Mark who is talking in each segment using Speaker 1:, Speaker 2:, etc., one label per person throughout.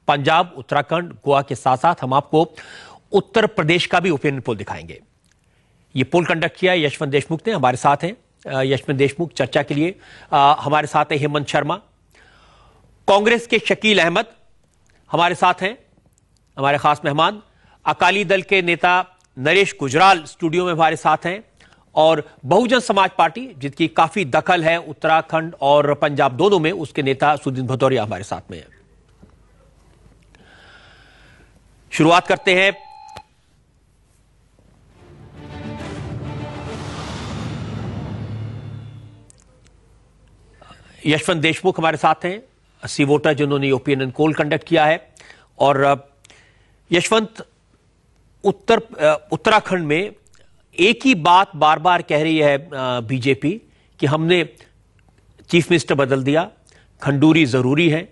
Speaker 1: पंजाब, उत्तराखंड, गोवा के साथ साथ हम आपको उत्तर प्रदेश का भी ओपिनियन पोल दिखाएंगे। ये पोल कंडक्ट किया यशवंत देशमुख ने, हमारे साथ हैं यशवंत देशमुख चर्चा के लिए। हमारे साथ है हेमंत शर्मा, कांग्रेस के शकील अहमद हमारे साथ हैं, हमारे खास मेहमान। अकाली दल के नेता नरेश गुजराल स्टूडियो में हमारे साथ हैं, और बहुजन समाज पार्टी जिसकी काफी दखल है उत्तराखंड और पंजाब दोनों में, उसके नेता सुदीन भदौरिया हमारे साथ में हैं। शुरुआत करते हैं यशवंत देशमुख हमारे साथ हैं, 80 वोटर जिन्होंने ओपिनियन पोल कंडक्ट किया है। और यशवंत, उत्तराखंड में एक ही बात बार बार कह रही है बीजेपी कि हमने चीफ मिनिस्टर बदल दिया, खंडूरी जरूरी है।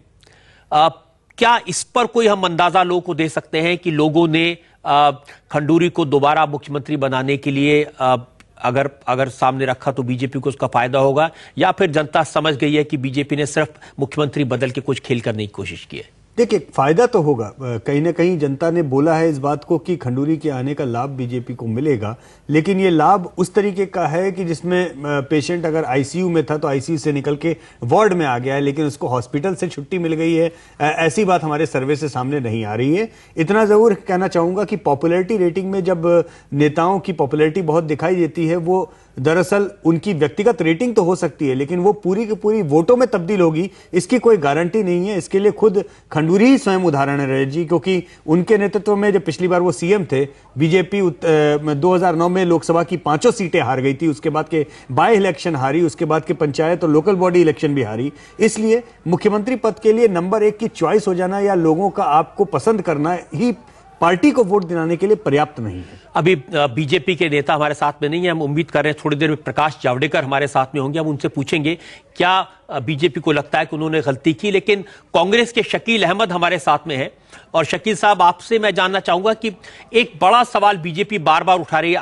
Speaker 1: क्या इस पर कोई हम अंदाजा लोगों को दे सकते हैं कि लोगों ने खंडूरी को दोबारा मुख्यमंत्री बनाने के लिए अगर सामने रखा तो बीजेपी को उसका फायदा होगा, या फिर जनता समझ गई है कि बीजेपी ने सिर्फ मुख्यमंत्री बदल के कुछ खेल करने की कोशिश की है?
Speaker 2: देखिए, फायदा तो होगा, कहीं ना कहीं जनता ने बोला है इस बात को कि खंडूरी के आने का लाभ बीजेपी को मिलेगा, लेकिन ये लाभ उस तरीके का है कि जिसमें पेशेंट अगर आईसीयू में था तो आईसीयू से निकल के वार्ड में आ गया है, लेकिन उसको हॉस्पिटल से छुट्टी मिल गई है, ऐसी बात हमारे सर्वे से सामने नहीं आ रही है। इतना जरूर कहना चाहूंगा कि पॉपुलैरिटी रेटिंग में जब नेताओं की पॉपुलैरिटी बहुत दिखाई देती है, वो दरअसल उनकी व्यक्तिगत रेटिंग तो हो सकती है, लेकिन वो पूरी की पूरी वोटों में तब्दील होगी इसकी कोई गारंटी नहीं है। इसके लिए खुद खंडूरी ही स्वयं उदाहरण है रजत जी, क्योंकि उनके नेतृत्व में जब पिछली बार वो सीएम थे, बीजेपी 2009 में लोकसभा की 5 सीटें हार गई थी, उसके बाद के बाय इलेक्शन हारी, उसके बाद के पंचायत और लोकल बॉडी इलेक्शन भी हारी। इसलिए मुख्यमंत्री पद के लिए नंबर 1 की चॉइस हो जाना या लोगों का आपको पसंद करना ही पार्टी को वोट दिलाने के लिए पर्याप्त नहीं है।
Speaker 1: अभी बीजेपी के नेता हमारे साथ में नहीं है, हम उम्मीद कर रहे हैं थोड़ी देर में प्रकाश जावड़ेकर हमारे साथ में होंगे, हम उनसे पूछेंगे क्या बीजेपी को लगता है कि उन्होंने गलती की। लेकिन कांग्रेस के शकील अहमद हमारे साथ में है, और शकील साहब, आपसे मैं जानना चाहूंगा कि एक बड़ा सवाल बीजेपी बार बार उठा रही है।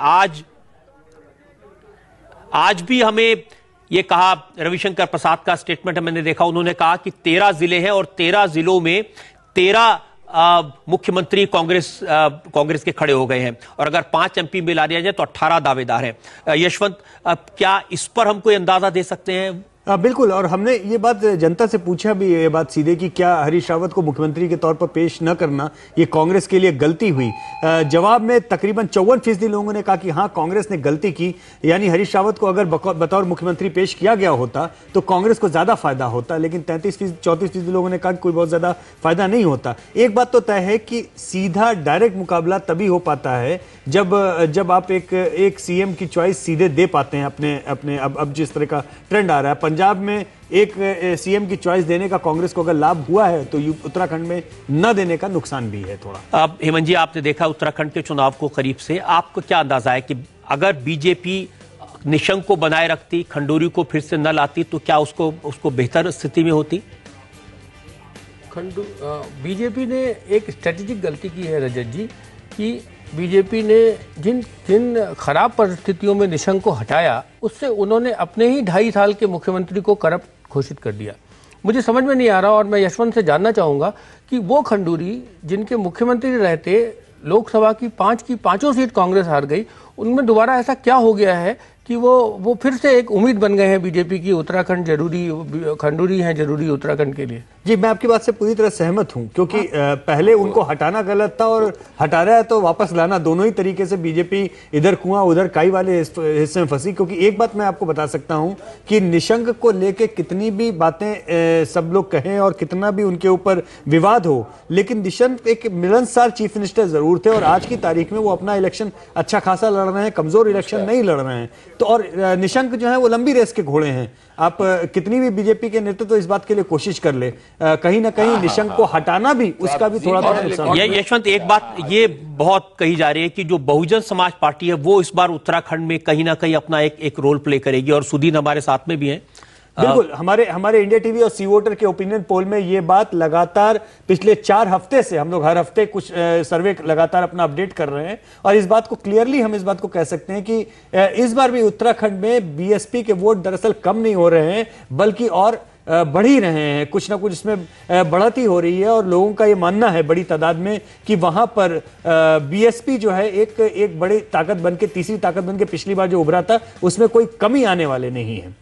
Speaker 1: आज भी हमें यह कहा, रविशंकर प्रसाद का स्टेटमेंट मैंने देखा, उन्होंने कहा कि 13 जिले हैं और 13 जिलों में 13 मुख्यमंत्री कांग्रेस के खड़े हो गए हैं, और अगर 5 एमपी मिला दिया जाए तो 18 दावेदार हैं। यशवंत, क्या इस पर हम कोई अंदाजा दे सकते हैं?
Speaker 2: बिल्कुल, और हमने ये बात जनता से पूछा भी, ये बात सीधे कि क्या हरीश रावत को मुख्यमंत्री के तौर पर पेश न करना ये कांग्रेस के लिए गलती हुई। जवाब में तकरीबन 54% लोगों ने कहा कि हाँ, कांग्रेस ने गलती की, यानी हरीश रावत को अगर बतौर मुख्यमंत्री पेश किया गया होता तो कांग्रेस को ज्यादा फायदा होता, लेकिन 34% लोगों ने कहा कि कोई बहुत ज्यादा फायदा नहीं होता। एक बात तो तय है कि सीधा डायरेक्ट मुकाबला तभी हो पाता है जब आप एक सीएम की चॉइस सीधे दे पाते हैं अपने अब जिस तरह का ट्रेंड आ रहा है, पंजाब में एक सीएम की चॉइस देने का कांग्रेस को अगर लाभ हुआ है तो उत्तराखंड में न देने का नुकसान भी है थोड़ा।
Speaker 1: अब हेमंत जी, आपने देखा उत्तराखंड के चुनाव को करीब से, आपको क्या अंदाजा है कि अगर बीजेपी निशंक को बनाए रखती, खंडूरी को फिर से न लाती, तो क्या उसको बेहतर स्थिति में होती?
Speaker 3: बीजेपी ने एक स्ट्रेटेजिक गलती की है रजत जी, कि बीजेपी ने जिन खराब परिस्थितियों में निशंक को हटाया, उससे उन्होंने अपने ही 2.5 साल के मुख्यमंत्री को करप्ट घोषित कर दिया। मुझे समझ में नहीं आ रहा, और मैं यशवंत से जानना चाहूंगा कि वो खंडूरी जिनके मुख्यमंत्री रहते लोकसभा की 5 सीट कांग्रेस हार गई, उनमें दोबारा ऐसा क्या हो गया है कि वो फिर से एक उम्मीद बन गए हैं बीजेपी की, उत्तराखंड जरूरी, खंडूरी हैं जरूरी उत्तराखंड के लिए?
Speaker 2: जी, मैं आपकी बात से पूरी तरह सहमत हूं, क्योंकि पहले उनको हटाना गलत था, और हटा रहा है तो वापस लाना, दोनों ही तरीके से बीजेपी इधर कुआं उधर काई वाले हिस्से में फंसी। क्योंकि एक बात मैं आपको बता सकता हूं कि निशंक को लेके कितनी भी बातें सब लोग कहें और कितना भी उनके ऊपर विवाद हो, लेकिन निशंक एक मिलनसार चीफ मिनिस्टर जरूर थे, और आज की तारीख में वो अपना इलेक्शन अच्छा खासा लड़ रहे हैं, कमजोर इलेक्शन नहीं लड़ रहे हैं। तो और निशंक जो है वो लंबी रेस के घोड़े हैं। आप कितनी भी बीजेपी के नेतृत्व इस बात के लिए कोशिश कर ले, कहीं ना कहीं निशंक को हटाना भी उसका भी थोड़ा नुकसान।
Speaker 1: यशवंत, एक बात ये बहुत कही जा रही है कि जो बहुजन समाज पार्टी है वो इस बार उत्तराखंड में कहीं ना कहीं अपना एक रोल प्ले करेगी, और सुदीन हमारे साथ में भी हैं।
Speaker 2: बिल्कुल, हमारे इंडिया टीवी और सी वोटर के ओपिनियन पोल में ये बात लगातार पिछले 4 हफ्ते से, हम लोग हर हफ्ते कुछ सर्वे लगातार अपना अपडेट कर रहे हैं, और इस बात को क्लियरली हम इस बात को कह सकते हैं कि इस बार भी उत्तराखंड में बीएसपी के वोट दरअसल कम नहीं हो रहे हैं, बल्कि और बढ़ ही रहे हैं, कुछ ना कुछ इसमें बढ़त ही हो रही है और लोगों का ये मानना है बड़ी तादाद में कि वहां पर बीएसपी जो है एक बड़ी ताकत बनके, तीसरी ताकत बनके पिछली बार जो उभरा था उसमें कोई कमी आने वाले नहीं है।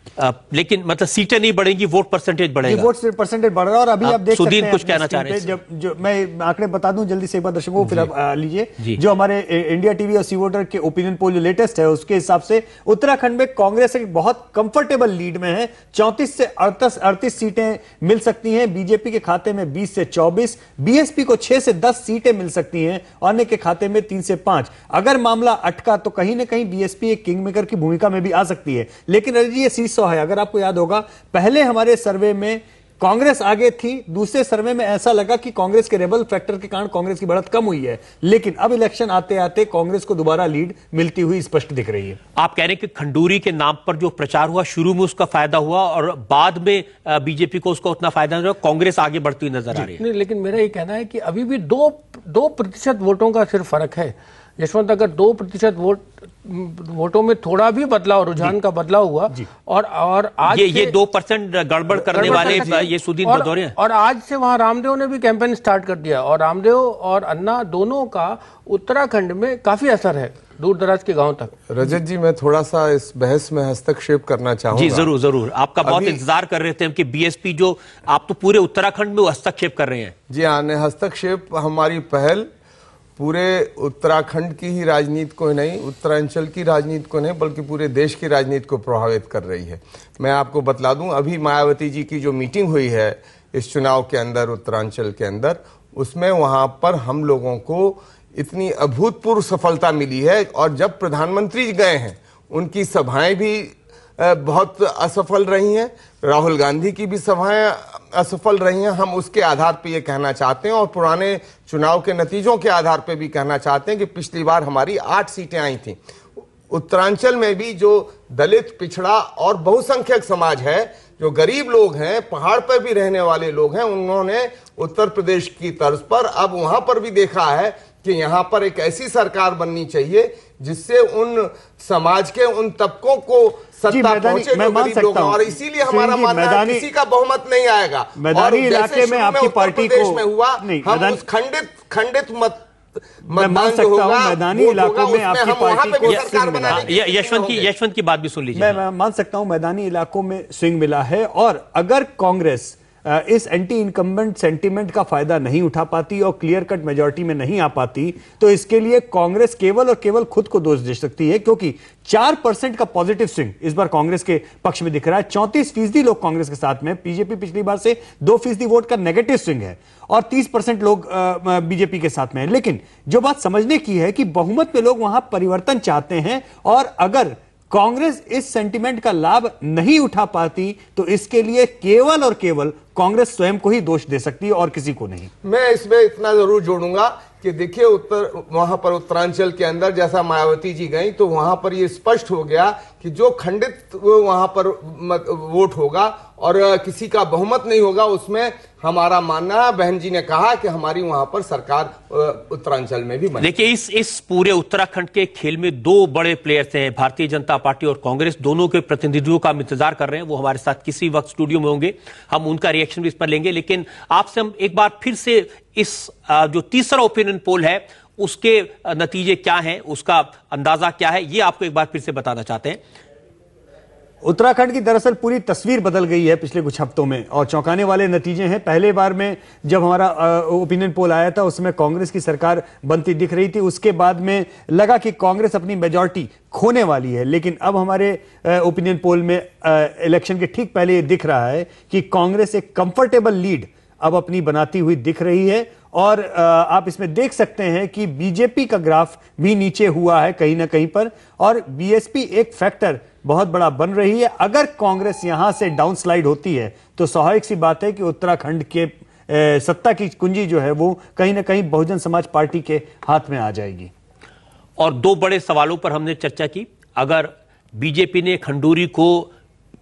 Speaker 1: लेकिन मतलब सीटें नहीं बढ़ेंगी, वोट परसेंटेज बढ़ेगा।
Speaker 2: वोट परसेंटेज बढ़ रहा है और अभी आप देख सकते हैं
Speaker 1: कुछ कहना चाह रहे हैं।
Speaker 2: जब जो मैं आंकड़े बता दूं जल्दी से एक बार दर्शकों को, फिर आप लीजिए। जो हमारे इंडिया टीवी और सी वोटर के ओपिनियन पोल जो लेटेस्ट है उसके हिसाब से उत्तराखंड में कांग्रेस एक बहुत कंफर्टेबल लीड में है। 34 से 38 सीटें मिल सकती हैं बीजेपी के खाते में, 20 से 24, बीएसपी को 6 से 10 सीटें मिल सकती हैं, अन्य के खाते में 3 से 5। अगर मामला अटका तो कहीं ना कहीं बीएसपी एक किंग मेकर की भूमिका में भी आ सकती है। लेकिन रवि ये सीसॉ है। अगर आपको याद होगा पहले हमारे सर्वे में कांग्रेस आगे थी, दूसरे सर्वे में ऐसा लगा कि कांग्रेस के रेबल फैक्टर के कारण कांग्रेस की बढ़त कम हुई है, लेकिन अब इलेक्शन आते आते कांग्रेस को दोबारा लीड मिलती हुई स्पष्ट दिख रही है।
Speaker 1: आप कह रहे हैं कि खंडूरी के नाम पर जो प्रचार हुआ शुरू में उसका फायदा हुआ और बाद में बीजेपी को उसका उतना फायदा नहीं हुआ, कांग्रेस आगे बढ़ती हुई नजर आ रही है।
Speaker 3: नहीं, लेकिन मेरा ये कहना है कि अभी भी 2% वोटों का सिर्फ फर्क है यशवंत। अगर 2% वोटों में थोड़ा भी बदलाव, रुझान का बदलाव हुआ और आज
Speaker 1: ये 2% गड़बड़ करने वाले ये सुदीन भदौरिया,
Speaker 3: और आज से वहां रामदेव ने भी कैंपेन स्टार्ट कर दिया और रामदेव और अन्ना दोनों का उत्तराखंड में काफी असर है, दूर दराज के गांव तक।
Speaker 4: रजत जी, मैं थोड़ा सा इस बहस में हस्तक्षेप करना चाहूंगा।
Speaker 1: जी जरूर जरूर, आपका बहुत इंतजार कर रहे थे हम कि बीएसपी जो आप तो पूरे उत्तराखंड में हस्तक्षेप कर रहे हैं।
Speaker 4: जी हाँ, हस्तक्षेप हमारी पहल पूरे उत्तराखंड की ही राजनीति को नहीं, उत्तरांचल की राजनीति को नहीं, बल्कि पूरे देश की राजनीति को प्रभावित कर रही है। मैं आपको बतला दूं, अभी मायावती जी की जो मीटिंग हुई है इस चुनाव के अंदर उत्तरांचल के अंदर, उसमें वहां पर हम लोगों को इतनी अभूतपूर्व सफलता मिली है। और जब प्रधानमंत्री गए हैं उनकी सभाएं भी बहुत असफल रही हैं, राहुल गांधी की भी सभाएं असफल रही हैं। हम उसके आधार पर यह कहना चाहते हैं और पुराने चुनाव के नतीजों के आधार पर भी कहना चाहते हैं कि पिछली बार हमारी 8 सीटें आई थी। उत्तरांचल में भी जो दलित, पिछड़ा और बहुसंख्यक समाज है, जो गरीब लोग हैं, पहाड़ पर भी रहने वाले लोग हैं, उन्होंने उत्तर प्रदेश की तर्ज पर अब वहां पर भी देखा है कि यहां पर एक ऐसी सरकार बननी चाहिए जिससे उन समाज के उन तबकों को सत्ता पहुंचे जो गरीब लोग हैं। और इसीलिए हमारा मानना है किसी का बहुमत नहीं आएगा।
Speaker 2: मैदानी इलाके में आपकी पार्टी को
Speaker 4: में हुआ, हम उस खंडित
Speaker 2: मैं मान सकता हूं मैदानी इलाकों में आपकी पार्टी को
Speaker 4: सरकार बनाने
Speaker 1: यशवंत की बात भी सुन लीजिए।
Speaker 2: मैं मान सकता हूं मैदानी इलाकों में स्विंग मिला है और अगर कांग्रेस इस एंटी इनकम्बेंट सेंटीमेंट का फायदा नहीं उठा पाती और क्लियर कट मेजॉरिटी में नहीं आ पाती तो इसके लिए कांग्रेस केवल और केवल खुद को दोष दे सकती है, क्योंकि 4% का पॉजिटिव स्विंग इस बार कांग्रेस के पक्ष में दिख रहा है। 34% लोग कांग्रेस के साथ में, बीजेपी पिछली बार से 2% वोट का नेगेटिव स्विंग है और 30% लोग बीजेपी के साथ में है। लेकिन जो बात समझने की है कि बहुमत में लोग वहां परिवर्तन चाहते हैं और अगर कांग्रेस इस सेंटीमेंट का लाभ नहीं उठा पाती तो इसके लिए केवल और केवल कांग्रेस स्वयं को ही दोष दे सकती है और किसी को नहीं।
Speaker 4: मैं इसमें इतना जरूर जोड़ूंगा कि देखिए वहां पर उत्तरांचल के अंदर जैसा मायावती जी गई तो वहां पर यह स्पष्ट हो गया कि जो खंडित वहां पर वोट होगा और किसी का बहुमत नहीं होगा, उसमें हमारा मानना है, बहन जी ने कहा कि हमारी वहां पर सरकार उत्तरांचल में भी बने।
Speaker 1: देखिए इस पूरे उत्तराखंड के खेल में 2 बड़े प्लेयर्स हैं, भारतीय जनता पार्टी और कांग्रेस, दोनों के प्रतिनिधियों का हम इंतजार कर रहे हैं। वो हमारे साथ किसी वक्त स्टूडियो में होंगे, हम उनका रिएक्शन भी इस पर लेंगे। लेकिन आपसे हम एक बार फिर से इस जो तीसरा ओपिनियन पोल है उसके नतीजे क्या हैं, उसका अंदाजा क्या है, ये आपको एक बार फिर से बताना चाहते हैं।
Speaker 2: उत्तराखंड की दरअसल पूरी तस्वीर बदल गई है पिछले कुछ हफ्तों में और चौंकाने वाले नतीजे हैं। पहले बार में जब हमारा ओपिनियन पोल आया था उसमें कांग्रेस की सरकार बनती दिख रही थी, उसके बाद में लगा कि कांग्रेस अपनी मेजॉरिटी खोने वाली है। लेकिन अब हमारे ओपिनियन पोल में इलेक्शन के ठीक पहले ये दिख रहा है कि कांग्रेस एक कंफर्टेबल लीड अब अपनी बनाती हुई दिख रही है और आप इसमें देख सकते हैं कि बीजेपी का ग्राफ भी नीचे हुआ है कहीं ना कहीं पर और बीएसपी एक फैक्टर बहुत बड़ा बन रही है। अगर कांग्रेस यहां से डाउनस्लाइड होती है तो स्वाभाविक सी बात है कि उत्तराखंड के सत्ता की कुंजी जो है वो कहीं ना कहीं बहुजन समाज पार्टी के हाथ में आ जाएगी।
Speaker 1: और 2 बड़े सवालों पर हमने चर्चा की। अगर बीजेपी ने खंडूरी को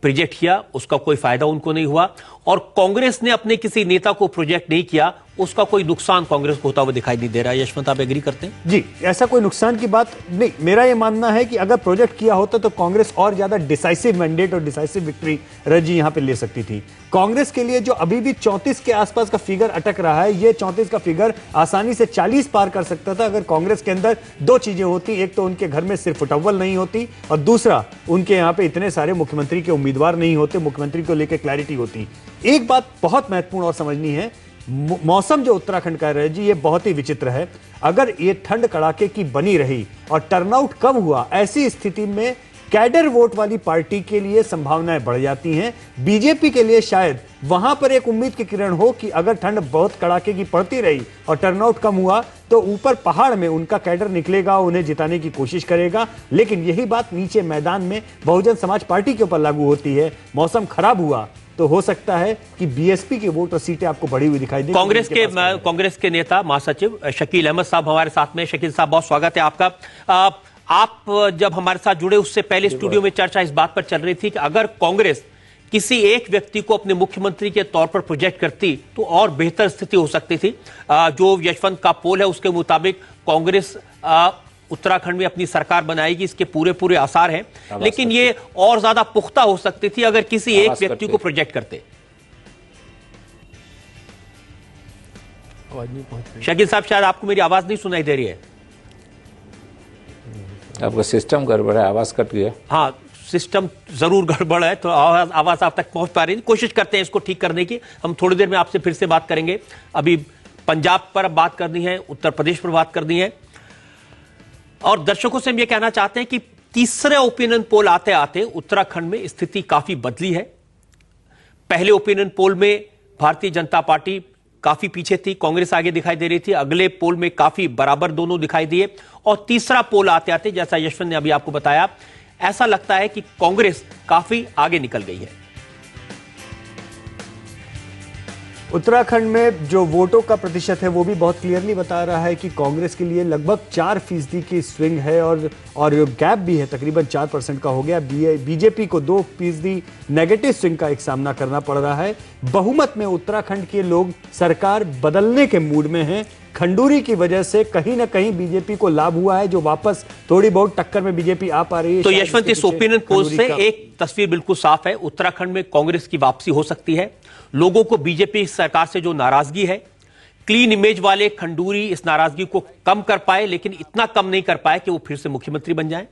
Speaker 1: प्रोजेक्ट किया, उसका कोई फायदा उनको नहीं हुआ, और कांग्रेस ने अपने किसी नेता को प्रोजेक्ट नहीं किया, उसका कोई नुकसान कांग्रेस को होता हुआ दिखाई नहीं दे रहा है। यशवंत, आप एग्री करते हैं?
Speaker 2: जी, ऐसा कोई नुकसान की बात नहीं। मेरा यह मानना है कि अगर प्रोजेक्ट किया होता तो कांग्रेस और ज्यादा डिसाइसिव मैंडेट और डिसाइसिव विक्ट्री रजी यहां पे ले सकती थी। कांग्रेस के लिए जो अभी भी 34 के आसपास का फिगर अटक रहा है, ये 34 का फिगर आसानी से 40 पार कर सकता था अगर कांग्रेस के अंदर दो चीजें होती। एक तो उनके घर में सिर्फ फुटअव्वल नहीं होती, और दूसरा उनके यहां पे इतने सारे मुख्यमंत्री के उम्मीदवार नहीं होते, मुख्यमंत्री को लेकर क्लैरिटी होती। एक बात बहुत महत्वपूर्ण और समझनी है, मौसम जो उत्तराखंड का है जी, ये बहुत ही विचित्र है। अगर ये ठंड कड़ाके की बनी रही और टर्नआउट कम हुआ, ऐसी स्थिति में कैडर वोट वाली पार्टी के लिए संभावनाएं बढ़ जाती हैं। बीजेपी के लिए शायद वहां पर एक उम्मीद की किरण हो कि अगर ठंड बहुत कड़ाके की पड़ती रही और टर्नआउट कम हुआ तो ऊपर पहाड़ में उनका कैडर निकलेगा, उन्हें जिताने की कोशिश करेगा। लेकिन यही बात नीचे मैदान में बहुजन समाज पार्टी के ऊपर लागू होती है। मौसम खराब हुआ तो हो सकता है कि बीएसपी के वोट और सीटें आपको बढ़ी हुई दिखाई दें।
Speaker 1: कांग्रेस के नेता महासचिव शकील अहमद साहब हमारे साथ में। शकील साहब, बहुत स्वागत है आपका। आप जब हमारे साथ जुड़े उससे पहले स्टूडियो में चर्चा इस बात पर चल रही थी कि अगर कांग्रेस किसी एक व्यक्ति को अपने मुख्यमंत्री के तौर पर प्रोजेक्ट करती तो और बेहतर स्थिति हो सकती थी। जो यशवंत का पोल है उसके मुताबिक कांग्रेस उत्तराखंड में अपनी सरकार बनाएगी, इसके पूरे आसार हैं, लेकिन ये और ज्यादा पुख्ता हो सकती थी अगर किसी एक व्यक्ति को प्रोजेक्ट करते। शकील साहब, शायद आपको मेरी आवाज नहीं सुनाई दे रही है।
Speaker 5: आपका सिस्टम गड़बड़ है, आवाज कट गया।
Speaker 1: हाँ, सिस्टम जरूर गड़बड़ है, तो आवाज आप तक पहुंच पा रही है। कोशिश करते हैं इसको ठीक करने की। हम थोड़ी देर में आपसे फिर से बात करेंगे। अभी पंजाब पर बात करनी है, उत्तर प्रदेश पर बात करनी है, और दर्शकों से हम ये कहना चाहते हैं कि तीसरे ओपिनियन पोल आते आते उत्तराखंड में स्थिति काफी बदली है। पहले ओपिनियन पोल में भारतीय जनता पार्टी काफी पीछे थी, कांग्रेस आगे दिखाई दे रही थी। अगले पोल में काफी बराबर दोनों दिखाई दिए, और तीसरा पोल आते आते, जैसा यशवंत ने अभी आपको बताया, ऐसा लगता है कि कांग्रेस काफी आगे निकल गई है।
Speaker 2: उत्तराखंड में जो वोटों का प्रतिशत है वो भी बहुत क्लियरली बता रहा है कि कांग्रेस के लिए लगभग 4% की स्विंग है, और गैप भी है, तकरीबन 4% का हो गया। बीजेपी को 2% नेगेटिव स्विंग का एक सामना करना पड़ रहा है। बहुमत में उत्तराखंड के लोग सरकार बदलने के मूड में हैं। खंडूरी की वजह से कहीं ना कहीं बीजेपी को लाभ हुआ है, जो वापस थोड़ी बहुत टक्कर में बीजेपी आ पा रही है।
Speaker 1: तो यशवंत, इस ओपिनियन पोल से एक तस्वीर बिल्कुल साफ है, उत्तराखंड में कांग्रेस की वापसी हो सकती है। लोगों को बीजेपी सरकार से जो नाराजगी है, क्लीन इमेज वाले खंडूरी इस नाराजगी को कम कर पाए, लेकिन इतना कम नहीं कर पाए कि वो फिर से मुख्यमंत्री बन जाएं।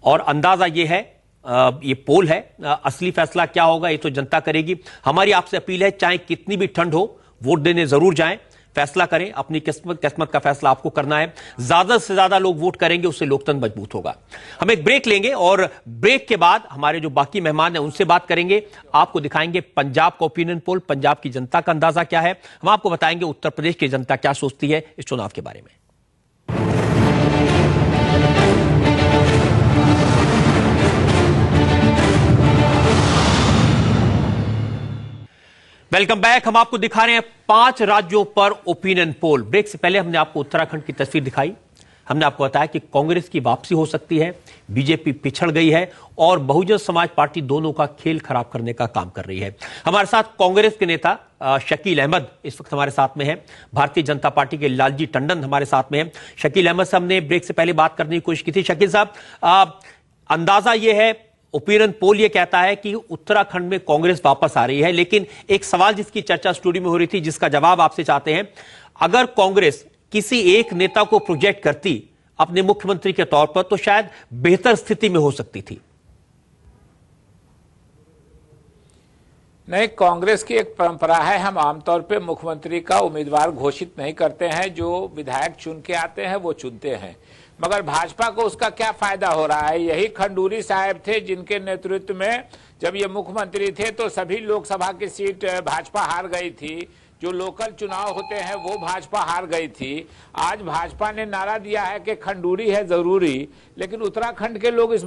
Speaker 1: और अंदाजा ये है, ये पोल है, असली फैसला क्या होगा ये तो जनता करेगी। हमारी आपसे अपील है, चाहे कितनी भी ठंड हो, वोट देने जरूर जाएं, फैसला करें, अपनी किस्मत का फैसला आपको करना है। ज्यादा से ज्यादा लोग वोट करेंगे, उससे लोकतंत्र मजबूत होगा। हम एक ब्रेक लेंगे, और ब्रेक के बाद हमारे जो बाकी मेहमान हैं उनसे बात करेंगे। आपको दिखाएंगे पंजाब का ओपिनियन पोल, पंजाब की जनता का अंदाजा क्या है। हम आपको बताएंगे उत्तर प्रदेश की जनता क्या सोचती है इस चुनाव के बारे में। Welcome back. हम आपको दिखा रहे हैं 5 राज्यों पर ओपिनियन पोल। ब्रेक से पहले हमने आपको उत्तराखंड की तस्वीर दिखाई। हमने आपको बताया कि कांग्रेस की वापसी हो सकती है, बीजेपी पिछड़ गई है, और बहुजन समाज पार्टी दोनों का खेल खराब करने का काम कर रही है। हमारे साथ कांग्रेस के नेता शकील अहमद इस वक्त हमारे साथ में है। भारतीय जनता पार्टी के लालजी टंडन हमारे साथ में है। शकील अहमद से हमने ब्रेक से पहले बात करने की कोशिश की थी। शकील साहब, अंदाजा यह है, ओपिनियन पोल ये कहता है कि उत्तराखंड में कांग्रेस वापस आ रही है, लेकिन एक सवाल जिसकी चर्चा स्टूडियो में हो रही थी, जिसका जवाब आपसे चाहते हैं। अगर कांग्रेस किसी एक नेता को प्रोजेक्ट करती अपने मुख्यमंत्री के तौर पर, तो शायद बेहतर स्थिति में हो सकती थी।
Speaker 5: नहीं, कांग्रेस की एक परंपरा है, हम आमतौर पे मुख्यमंत्री का उम्मीदवार घोषित नहीं करते हैं, जो विधायक चुन के आते हैं वो चुनते हैं। मगर भाजपा को उसका क्या फायदा हो रहा है? यही खंडूरी साहब थे जिनके नेतृत्व में जब ये मुख्यमंत्री थे तो सभी लोकसभा की सीट भाजपा हार गई थी। जो लोकल चुनाव होते हैं वो भाजपा हार गई थी। आज भाजपा ने नारा दिया है कि खंडूरी है जरूरी, लेकिन उत्तराखंड के लोग इस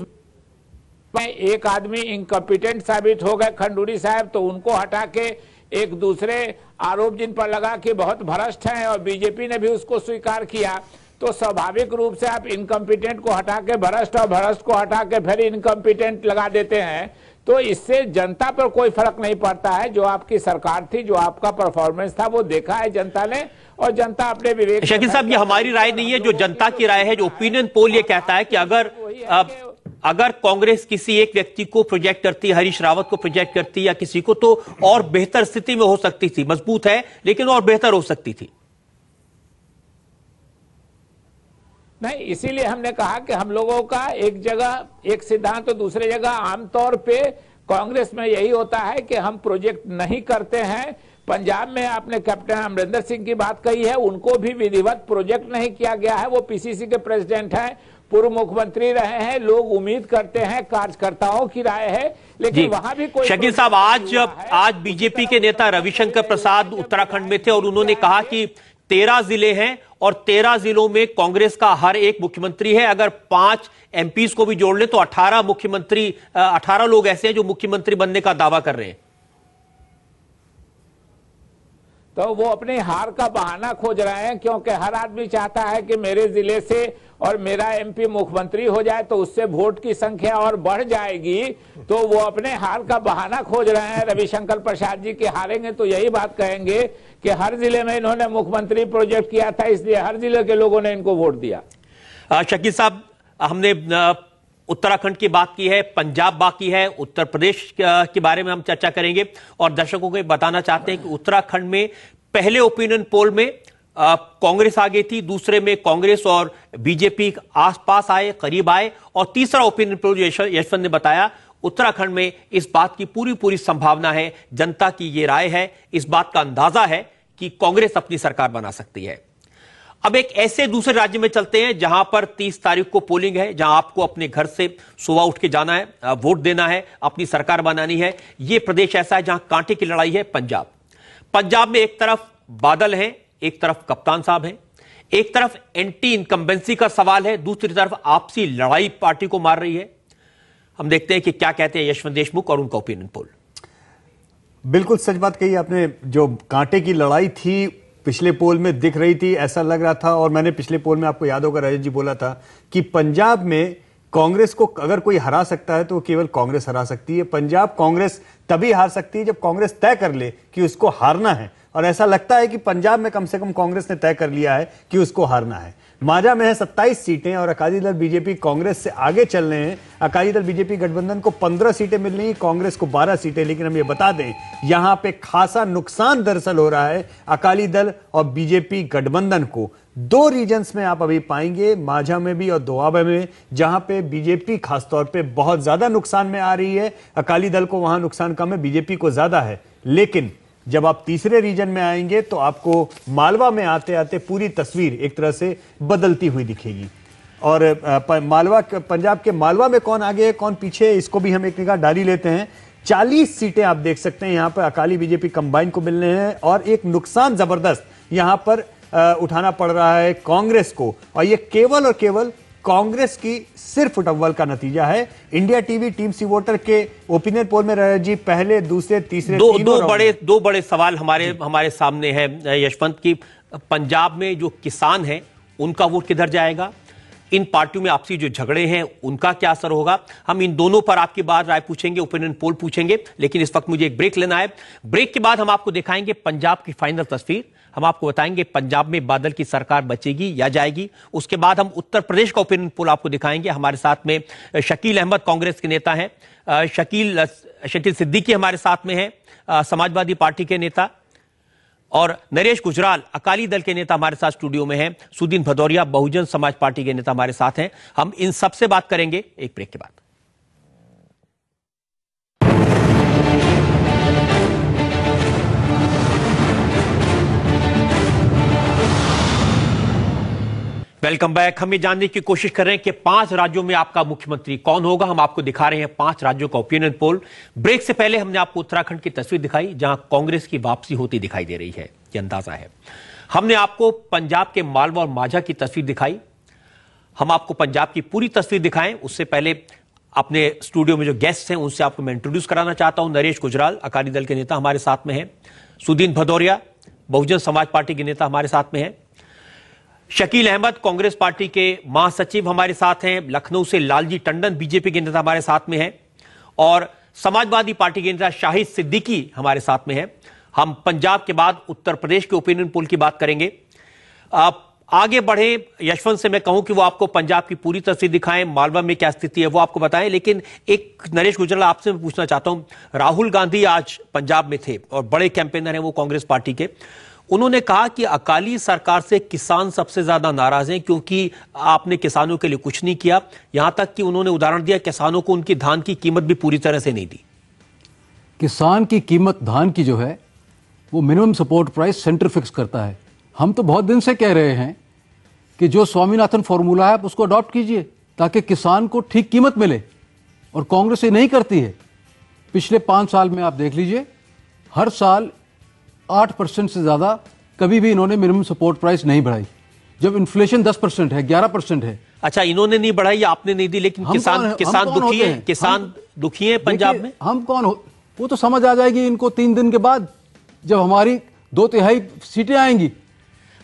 Speaker 5: एक आदमी इनकम्पिटेंट साबित हो गए, खंडूरी साहब, तो उनको हटा के एक दूसरे आरोप जिन पर लगा कि बहुत भ्रष्ट हैं, और बीजेपी ने भी उसको स्वीकार किया। तो स्वाभाविक रूप से आप इनकम्पिटेंट को हटा के भ्रष्ट, और भ्रष्ट को हटा के फिर इनकम्पिटेंट लगा देते हैं, तो इससे जनता पर कोई फर्क नहीं पड़ता है। जो आपकी सरकार थी, जो आपका परफॉर्मेंस था, वो देखा है जनता ने, और जनता अपने विवेक।
Speaker 1: शकील साहब, ये हमारी राय नहीं है, जो जनता की राय है। जो ओपिनियन पोल ये कहता है कि अगर कांग्रेस किसी एक व्यक्ति को प्रोजेक्ट करती, हरीश रावत को प्रोजेक्ट करती या किसी को, तो और बेहतर स्थिति में हो सकती थी। मजबूत है लेकिन और बेहतर हो सकती थी।
Speaker 5: नहीं, इसीलिए हमने कहा कि हम लोगों का एक जगह एक सिद्धांत तो दूसरी जगह आमतौर पे कांग्रेस में यही होता है कि हम प्रोजेक्ट नहीं करते हैं। पंजाब में आपने कैप्टन अमरिंदर सिंह की बात कही है, उनको भी विधिवत प्रोजेक्ट नहीं किया गया है। वो पीसीसी के प्रेसिडेंट हैं, पूर्व मुख्यमंत्री रहे हैं, लोग उम्मीद करते हैं, कार्यकर्ताओं की राय है, लेकिन वहां भी कोई।
Speaker 1: शकील साहब, आज बीजेपी के नेता रविशंकर प्रसाद उत्तराखंड में थे और उन्होंने कहा कि 13 जिले हैं और 13 जिलों में कांग्रेस का हर एक मुख्यमंत्री है। अगर 5 एमपीज को भी जोड़ ले तो 18 लोग ऐसे हैं जो मुख्यमंत्री बनने का दावा कर रहे हैं।
Speaker 5: तो वो अपनी हार का बहाना खोज रहे हैं, क्योंकि हर आदमी चाहता है कि मेरे जिले से और मेरा एमपी मुख्यमंत्री हो जाए तो उससे वोट की संख्या और बढ़ जाएगी। तो वो अपने हार का बहाना खोज रहे हैं। रविशंकर प्रसाद जी के हारेंगे तो यही बात कहेंगे कि हर जिले में इन्होंने मुख्यमंत्री प्रोजेक्ट किया था, इसलिए हर जिले के लोगों ने इनको वोट दिया।
Speaker 1: शकील साहब, हमने उत्तराखंड की बात की है, पंजाब बाकी है, उत्तर प्रदेश के बारे में हम चर्चा करेंगे और दर्शकों को बताना चाहते हैं कि उत्तराखंड में पहले ओपिनियन पोल में कांग्रेस आगे थी, दूसरे में कांग्रेस और बीजेपी आसपास आए, करीब आए, और तीसरा ओपिनियन पोल यशवंत ने बताया उत्तराखंड में इस बात की पूरी संभावना है, जनता की ये राय है, इस बात का अंदाजा है कि कांग्रेस अपनी सरकार बना सकती है। अब एक ऐसे दूसरे राज्य में चलते हैं जहां पर 30 तारीख को पोलिंग है, जहां आपको अपने घर से सुबह उठ के जाना है, वोट देना है, अपनी सरकार बनानी है। यह प्रदेश ऐसा है जहां कांटे की लड़ाई है। पंजाब में एक तरफ बादल हैं, एक तरफ कप्तान साहब हैं, एक तरफ एंटी इनकम्बेंसी का सवाल है, दूसरी तरफ आपसी लड़ाई पार्टी को मार रही है। हम देखते हैं कि क्या कहते हैं यशवंत देशमुख और उनका ओपिनियन पोल।
Speaker 2: बिल्कुल सच बात कही आपने। जो कांटे की लड़ाई थी पिछले पोल में दिख रही थी, ऐसा लग रहा था, और मैंने पिछले पोल में आपको याद होगा रजत जी बोला था कि पंजाब में कांग्रेस को अगर कोई हरा सकता है तो केवल कांग्रेस हरा सकती है। पंजाब कांग्रेस तभी हार सकती है जब कांग्रेस तय कर ले कि उसको हारना है, और ऐसा लगता है कि पंजाब में कम से कम कांग्रेस ने तय कर लिया है कि उसको हारना है। मांझा में है 27 सीटें और अकाली दल बीजेपी कांग्रेस से आगे चल रहे हैं। अकाली दल बीजेपी गठबंधन को 15 सीटें मिल रही, कांग्रेस को 12 सीटें। लेकिन हम ये बता दें, यहां पे खासा नुकसान दरअसल हो रहा है अकाली दल और बीजेपी गठबंधन को। 2 रीजन्स में आप अभी पाएंगे, मांझा में भी और दोआबा में, जहां पे बीजेपी खासतौर पे बहुत ज्यादा नुकसान में आ रही है। अकाली दल को वहां नुकसान कम है, बीजेपी को ज्यादा है। लेकिन जब आप तीसरे रीजन में आएंगे तो आपको मालवा में आते आते पूरी तस्वीर एक तरह से बदलती हुई दिखेगी। और पंजाब के मालवा में कौन आगे है कौन पीछे है, इसको भी हम एक निगाह डाली लेते हैं। 40 सीटें आप देख सकते हैं यहां पर अकाली बीजेपी कंबाइन को मिलने हैं, और एक नुकसान जबरदस्त यहां पर उठाना पड़ रहा है कांग्रेस को, और यह केवल और केवल कांग्रेस की सिर्फ उठव्वल का नतीजा है। इंडिया टीवी टीम सी वोटर के ओपिनियन पोल में रहे जी पहले, दूसरे, तीसरे
Speaker 1: दो बड़े सवाल हमारे सामने हैं यशवंत की। पंजाब में जो किसान हैं उनका वोट किधर जाएगा, इन पार्टियों में आपसी जो झगड़े हैं उनका क्या असर होगा, हम इन दोनों पर आपकी बात राय पूछेंगे, ओपिनियन पोल पूछेंगे। लेकिन इस वक्त मुझे एक ब्रेक लेना है। ब्रेक के बाद हम आपको दिखाएंगे पंजाब की फाइनल तस्वीर। हम आपको बताएंगे पंजाब में बादल की सरकार बचेगी या जाएगी। उसके बाद हम उत्तर प्रदेश का ओपिनियन पोल आपको दिखाएंगे। हमारे साथ में शकील अहमद कांग्रेस के नेता हैं, शकील सिद्दीकी हमारे साथ में हैं, समाजवादी पार्टी के नेता, और नरेश गुजराल अकाली दल के नेता हमारे साथ स्टूडियो में हैं। सुदीन भदौरिया बहुजन समाज पार्टी के नेता हमारे साथ हैं। हम इन सबसे बात करेंगे एक ब्रेक के बाद। Welcome back. हम ये जानने की कोशिश कर रहे हैं कि 5 राज्यों में आपका मुख्यमंत्री कौन होगा। हम आपको दिखा रहे हैं 5 राज्यों का ओपिनियन पोल। ब्रेक से पहले हमने आपको उत्तराखंड की तस्वीर दिखाई जहां कांग्रेस की वापसी होती दिखाई दे रही है, ये अंदाजा है। हमने आपको पंजाब के मालवा और मांझा की तस्वीर दिखाई। हम आपको पंजाब की पूरी तस्वीर दिखाएं उससे पहले अपने स्टूडियो में जो गेस्ट हैं उनसे आपको मैं इंट्रोड्यूस कराना चाहता हूं। नरेश गुजराल अकाली दल के नेता हमारे साथ में हैं। सुदीन भदौरिया बहुजन समाज पार्टी के नेता हमारे साथ में हैं। शकील अहमद कांग्रेस पार्टी के महासचिव हमारे साथ हैं। लखनऊ से लालजी टंडन बीजेपी के नेता हमारे साथ में हैं। और समाजवादी पार्टी के नेता शाहिद सिद्दीकी हमारे साथ में है। हम पंजाब के बाद उत्तर प्रदेश के ओपिनियन पोल की बात करेंगे। आप आगे बढ़े, यशवंत से मैं कहूं कि वो आपको पंजाब की पूरी तस्वीर दिखाएं, मालवा में क्या स्थिति है वो आपको बताएं, लेकिन एक नरेश गुजराल आपसे मैं पूछना चाहता हूं। राहुल गांधी आज पंजाब में थे और बड़े कैंपेनर हैं वो कांग्रेस पार्टी के। उन्होंने कहा कि अकाली सरकार से किसान सबसे ज्यादा नाराज हैं क्योंकि आपने किसानों के लिए कुछ नहीं किया। यहां तक कि उन्होंने उदाहरण दिया, किसानों को उनकी धान की कीमत भी पूरी तरह से नहीं दी।
Speaker 6: किसान की कीमत धान की जो है वो minimum support price centre fix करता है। हम तो बहुत दिन से कह रहे हैं कि जो स्वामीनाथन फॉर्मूला है आप उसको अडॉप्ट कीजिए ताकि किसान को ठीक कीमत मिले, और कांग्रेस ये नहीं करती है। पिछले 5 साल में आप देख लीजिए, हर साल 8% से ज्यादा कभी भी इन्होंने मिनिमम सपोर्ट प्राइस नहीं बढ़ाई, जब इन्फ्लेशन 10% है, 11% है।
Speaker 1: अच्छा, इन्होंने नहीं बढ़ाई या आपने नहीं दी, लेकिन किसान दुखी है, किसान दुखी है पंजाब में।
Speaker 6: हम कौन हो, वो तो समझ आ जाएगी इनको 3 दिन के बाद, जब हमारी 2/3 सीटें आएंगी।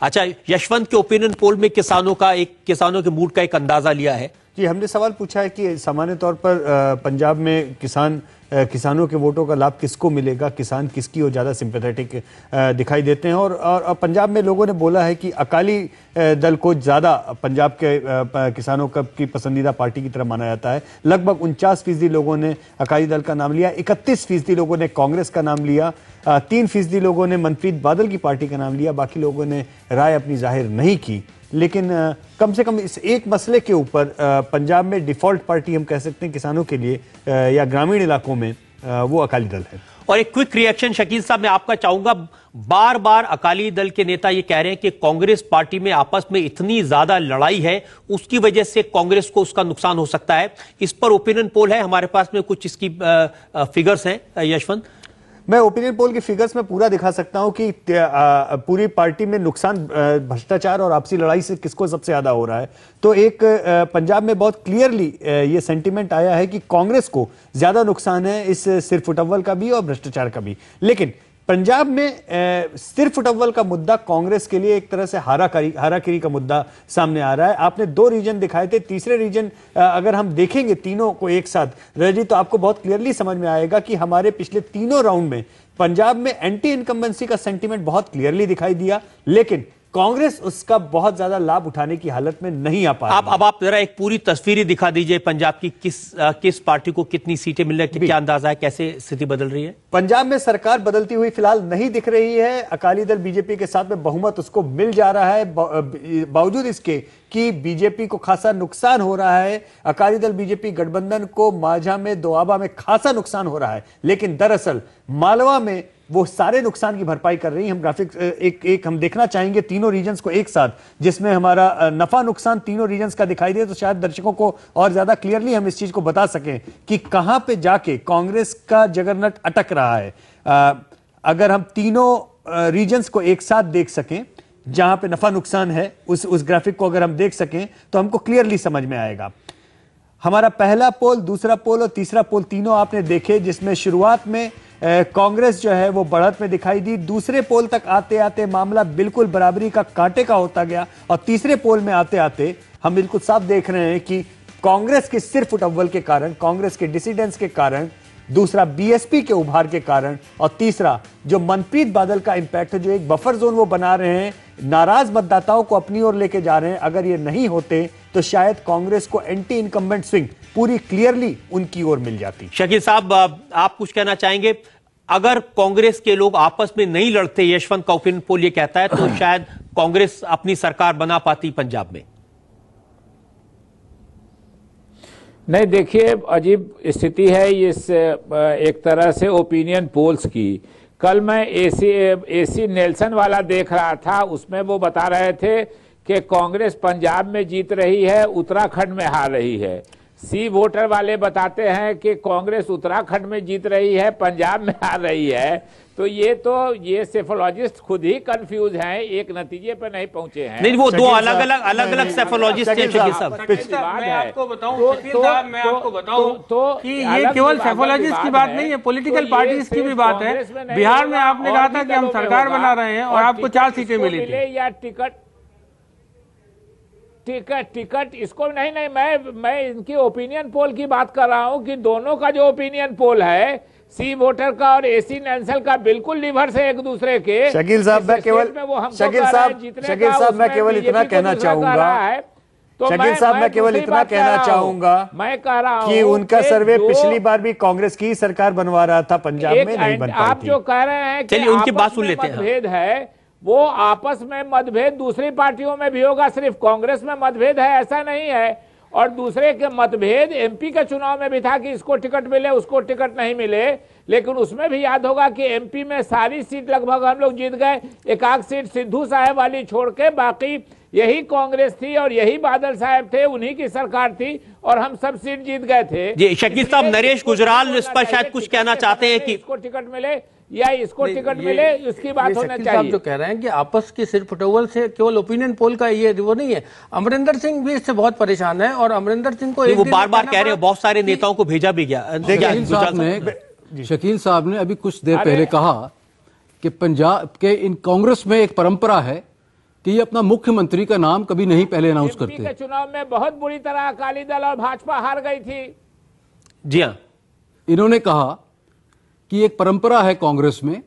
Speaker 2: अच्छा, यशवंत के ओपिनियन पोल में किसानों के मूड का एक अंदाजा लिया है। जी, हमने सवाल पूछा है कि सामान्य तौर पर पंजाब में किसानों के वोटों का लाभ किसको मिलेगा, किसान किसकी और ज़्यादा सिंपैथेटिक दिखाई देते हैं, और पंजाब में लोगों ने बोला है कि अकाली दल को ज़्यादा पंजाब के किसानों की पसंदीदा पार्टी की तरह माना जाता है। लगभग 49% लोगों ने अकाली दल का नाम लिया, 31% लोगों ने कांग्रेस का नाम लिया, 3% लोगों ने मनप्रीत बादल की पार्टी का नाम लिया, बाकी लोगों ने राय अपनी जाहिर नहीं की। लेकिन कम से कम इस एक मसले के ऊपर पंजाब में डिफॉल्ट पार्टी हम कह सकते हैं किसानों के लिए या ग्रामीण इलाकों में वो अकाली दल है।
Speaker 1: और एक क्विक रिएक्शन शकील साहब मैं आपका चाहूंगा। बार बार अकाली दल के नेता ये कह रहे हैं कि कांग्रेस पार्टी में आपस में इतनी ज्यादा लड़ाई है, उसकी वजह से कांग्रेस को उसका नुकसान हो सकता है। इस पर ओपिनियन पोल है हमारे पास में, कुछ इसकी फिगर्स हैं। यशवंत,
Speaker 2: मैं ओपिनियन पोल की फिगर्स में पूरा दिखा सकता हूं कि पूरी पार्टी में नुकसान भ्रष्टाचार और आपसी लड़ाई से किसको सबसे ज्यादा हो रहा है। तो एक पंजाब में बहुत क्लियरली ये सेंटीमेंट आया है कि कांग्रेस को ज्यादा नुकसान है इस सिर फुटअव्वल का भी और भ्रष्टाचार का भी। लेकिन पंजाब में सिर फुटअव्वल का मुद्दा कांग्रेस के लिए एक तरह से हाराकिरी का मुद्दा सामने आ रहा है। आपने 2 रीजन दिखाए थे, तीसरे रीजन अगर हम देखेंगे तीनों को एक साथ रजी, तो आपको बहुत क्लियरली समझ में आएगा कि हमारे पिछले तीनों राउंड में पंजाब में एंटी इनकम्बेंसी का सेंटीमेंट बहुत क्लियरली दिखाई दिया, लेकिन कांग्रेस उसका बहुत ज्यादा लाभ उठाने की हालत में नहीं आ पा रही।
Speaker 1: अब आप जरा एक पूरी तस्वीर ही दिखा दीजिए पंजाब की, किस पार्टी को कितनी सीटें मिल रही है, क्या अंदाजा है, कैसे स्थिति बदल रही है?
Speaker 2: पंजाब में सरकार बदलती हुई फिलहाल नहीं दिख रही है। अकाली दल बीजेपी के साथ में बहुमत उसको मिल जा रहा है, बावजूद इसके कि बीजेपी को खासा नुकसान हो रहा है। अकाली दल बीजेपी गठबंधन को माझा में, दोआबा में खासा नुकसान हो रहा है, लेकिन दरअसल मालवा में वो सारे नुकसान की भरपाई कर रही है। हम ग्राफिक्स एक हम देखना चाहेंगे तीनों रीजन्स को एक साथ, जिसमें हमारा नफा नुकसान तीनों रीजन्स का दिखाई दे, तो शायद दर्शकों को और ज्यादा क्लियरली हम इस चीज को बता सकें कि कहां पे जाके कांग्रेस का जगरनट अटक रहा है। अगर हम तीनों रीजन्स को एक साथ देख सकें जहां पे नफा नुकसान है, उस ग्राफिक को अगर हम देख सकें तो हमको क्लियरली समझ में आएगा। हमारा पहला पोल, दूसरा पोल और तीसरा पोल तीनों आपने देखे, जिसमें शुरुआत में कांग्रेस जो है वो बढ़त में दिखाई दी। दूसरे पोल तक आते आते मामला बिल्कुल बराबरी का कांटे का होता गया, और तीसरे पोल में आते आते हम बिल्कुल साफ देख रहे हैं कि कांग्रेस के सिर फुटअव्वल के कारण, कांग्रेस के डिसिडेंट्स के कारण, दूसरा बीएसपी के उभार के कारण, और तीसरा जो मनप्रीत बादल का इंपैक्ट है, जो एक बफर जोन वो बना रहे हैं, नाराज मतदाताओं को अपनी ओर लेके जा रहे हैं। अगर ये नहीं होते तो शायद कांग्रेस को एंटी इनकम्बेंट स्विंग पूरी क्लियरली उनकी ओर मिल जाती।
Speaker 1: शकील साहब, आप कुछ कहना चाहेंगे? अगर कांग्रेस के लोग आपस में नहीं लड़ते, यशवंत का ओपिनियन पोल ये कहता है, तो शायद कांग्रेस अपनी सरकार बना पाती पंजाब में।
Speaker 5: नहीं, देखिए अजीब स्थिति है इस एक तरह से ओपिनियन पोल्स की। कल मैं एसी नेल्सन वाला देख रहा था, उसमें वो बता रहे थे कि कांग्रेस पंजाब में जीत रही है, उत्तराखंड में हार रही है। सी वोटर वाले बताते हैं कि कांग्रेस उत्तराखंड में जीत रही है, पंजाब में हार रही है। तो ये सेफोलॉजिस्ट खुद ही कंफ्यूज हैं, एक नतीजे पर नहीं पहुंचे हैं।
Speaker 1: नहीं, वो 2 अलग-अलग सेफोलॉजिस्ट हैं शकील साहब।
Speaker 3: मैं आपको बताऊं कि ये केवल सेफोलॉजिस्ट की बात नहीं है, पॉलिटिकल पार्टीज की भी बात है। बिहार में आपने कहा था कि हम सरकार बना रहे हैं और आपको 4 सीटें मिली थी,
Speaker 5: या टिकट टिकट इसको नहीं नहीं, मैं इनकी ओपिनियन पोल की बात कर रहा हूं कि दोनों का जो ओपिनियन पोल है, सी वोटर का और एसी नेंसल का, बिल्कुल लिवर्स है एक दूसरे के।
Speaker 2: शकील साहब मैं केवल इतना कहना चाहूंगा, शकील साहब मैं केवल इतना कहना चाहूंगा,
Speaker 5: मैं कह रहा हूं
Speaker 2: कि उनका सर्वे पिछली बार भी कांग्रेस की सरकार बनवा रहा था, पंजाब में नहीं बन पाई
Speaker 5: आप
Speaker 2: थी।
Speaker 5: जो कह रहे हैं कि
Speaker 1: उनकी बात सुन लेते हैं।
Speaker 5: मतभेद है, वो आपस में मतभेद दूसरी पार्टियों में भी होगा, सिर्फ कांग्रेस में मतभेद है ऐसा नहीं है। और दूसरे के मतभेद एमपी के चुनाव में भी था कि इसको टिकट मिले उसको टिकट नहीं मिले, लेकिन उसमें भी याद होगा कि एमपी में सारी सीट लगभग हम लोग जीत गए, एक आध सीट सिद्धू साहब वाली छोड़ के बाकी यही कांग्रेस थी और यही बादल साहब थे, उन्हीं की सरकार थी और हम सब सीट जीत गए थे।
Speaker 1: जी शकील साहब, नरेश गुजराल इस पर शायद कुछ कहना चाहते हैं कि
Speaker 5: इसको टिकट मिले या इसको टिकट मिले, इसकी बात होना चाहिए।
Speaker 3: साहब जो कह रहे हैं कि आपस की सिर्फ फुटबॉल से केवल ओपिनियन पोल का ये वो नहीं है। अमरिंदर सिंह भी इससे बहुत परेशान है और अमरिंदर सिंह को
Speaker 1: वो बार बार कह रहे हैं, बहुत सारे नेताओं को भेजा भी गया।
Speaker 6: शकील साहब ने अभी कुछ देर पहले कहा कि पंजाब के इन कांग्रेस में एक परंपरा है कि ये अपना मुख्यमंत्री का नाम कभी नहीं पहले अनाउंस करते।
Speaker 5: के चुनाव में बहुत बुरी तरह अकाली दल और भाजपा हार गई थी।
Speaker 1: जी हाँ,
Speaker 6: इन्होंने कहा कि एक परंपरा है कांग्रेस में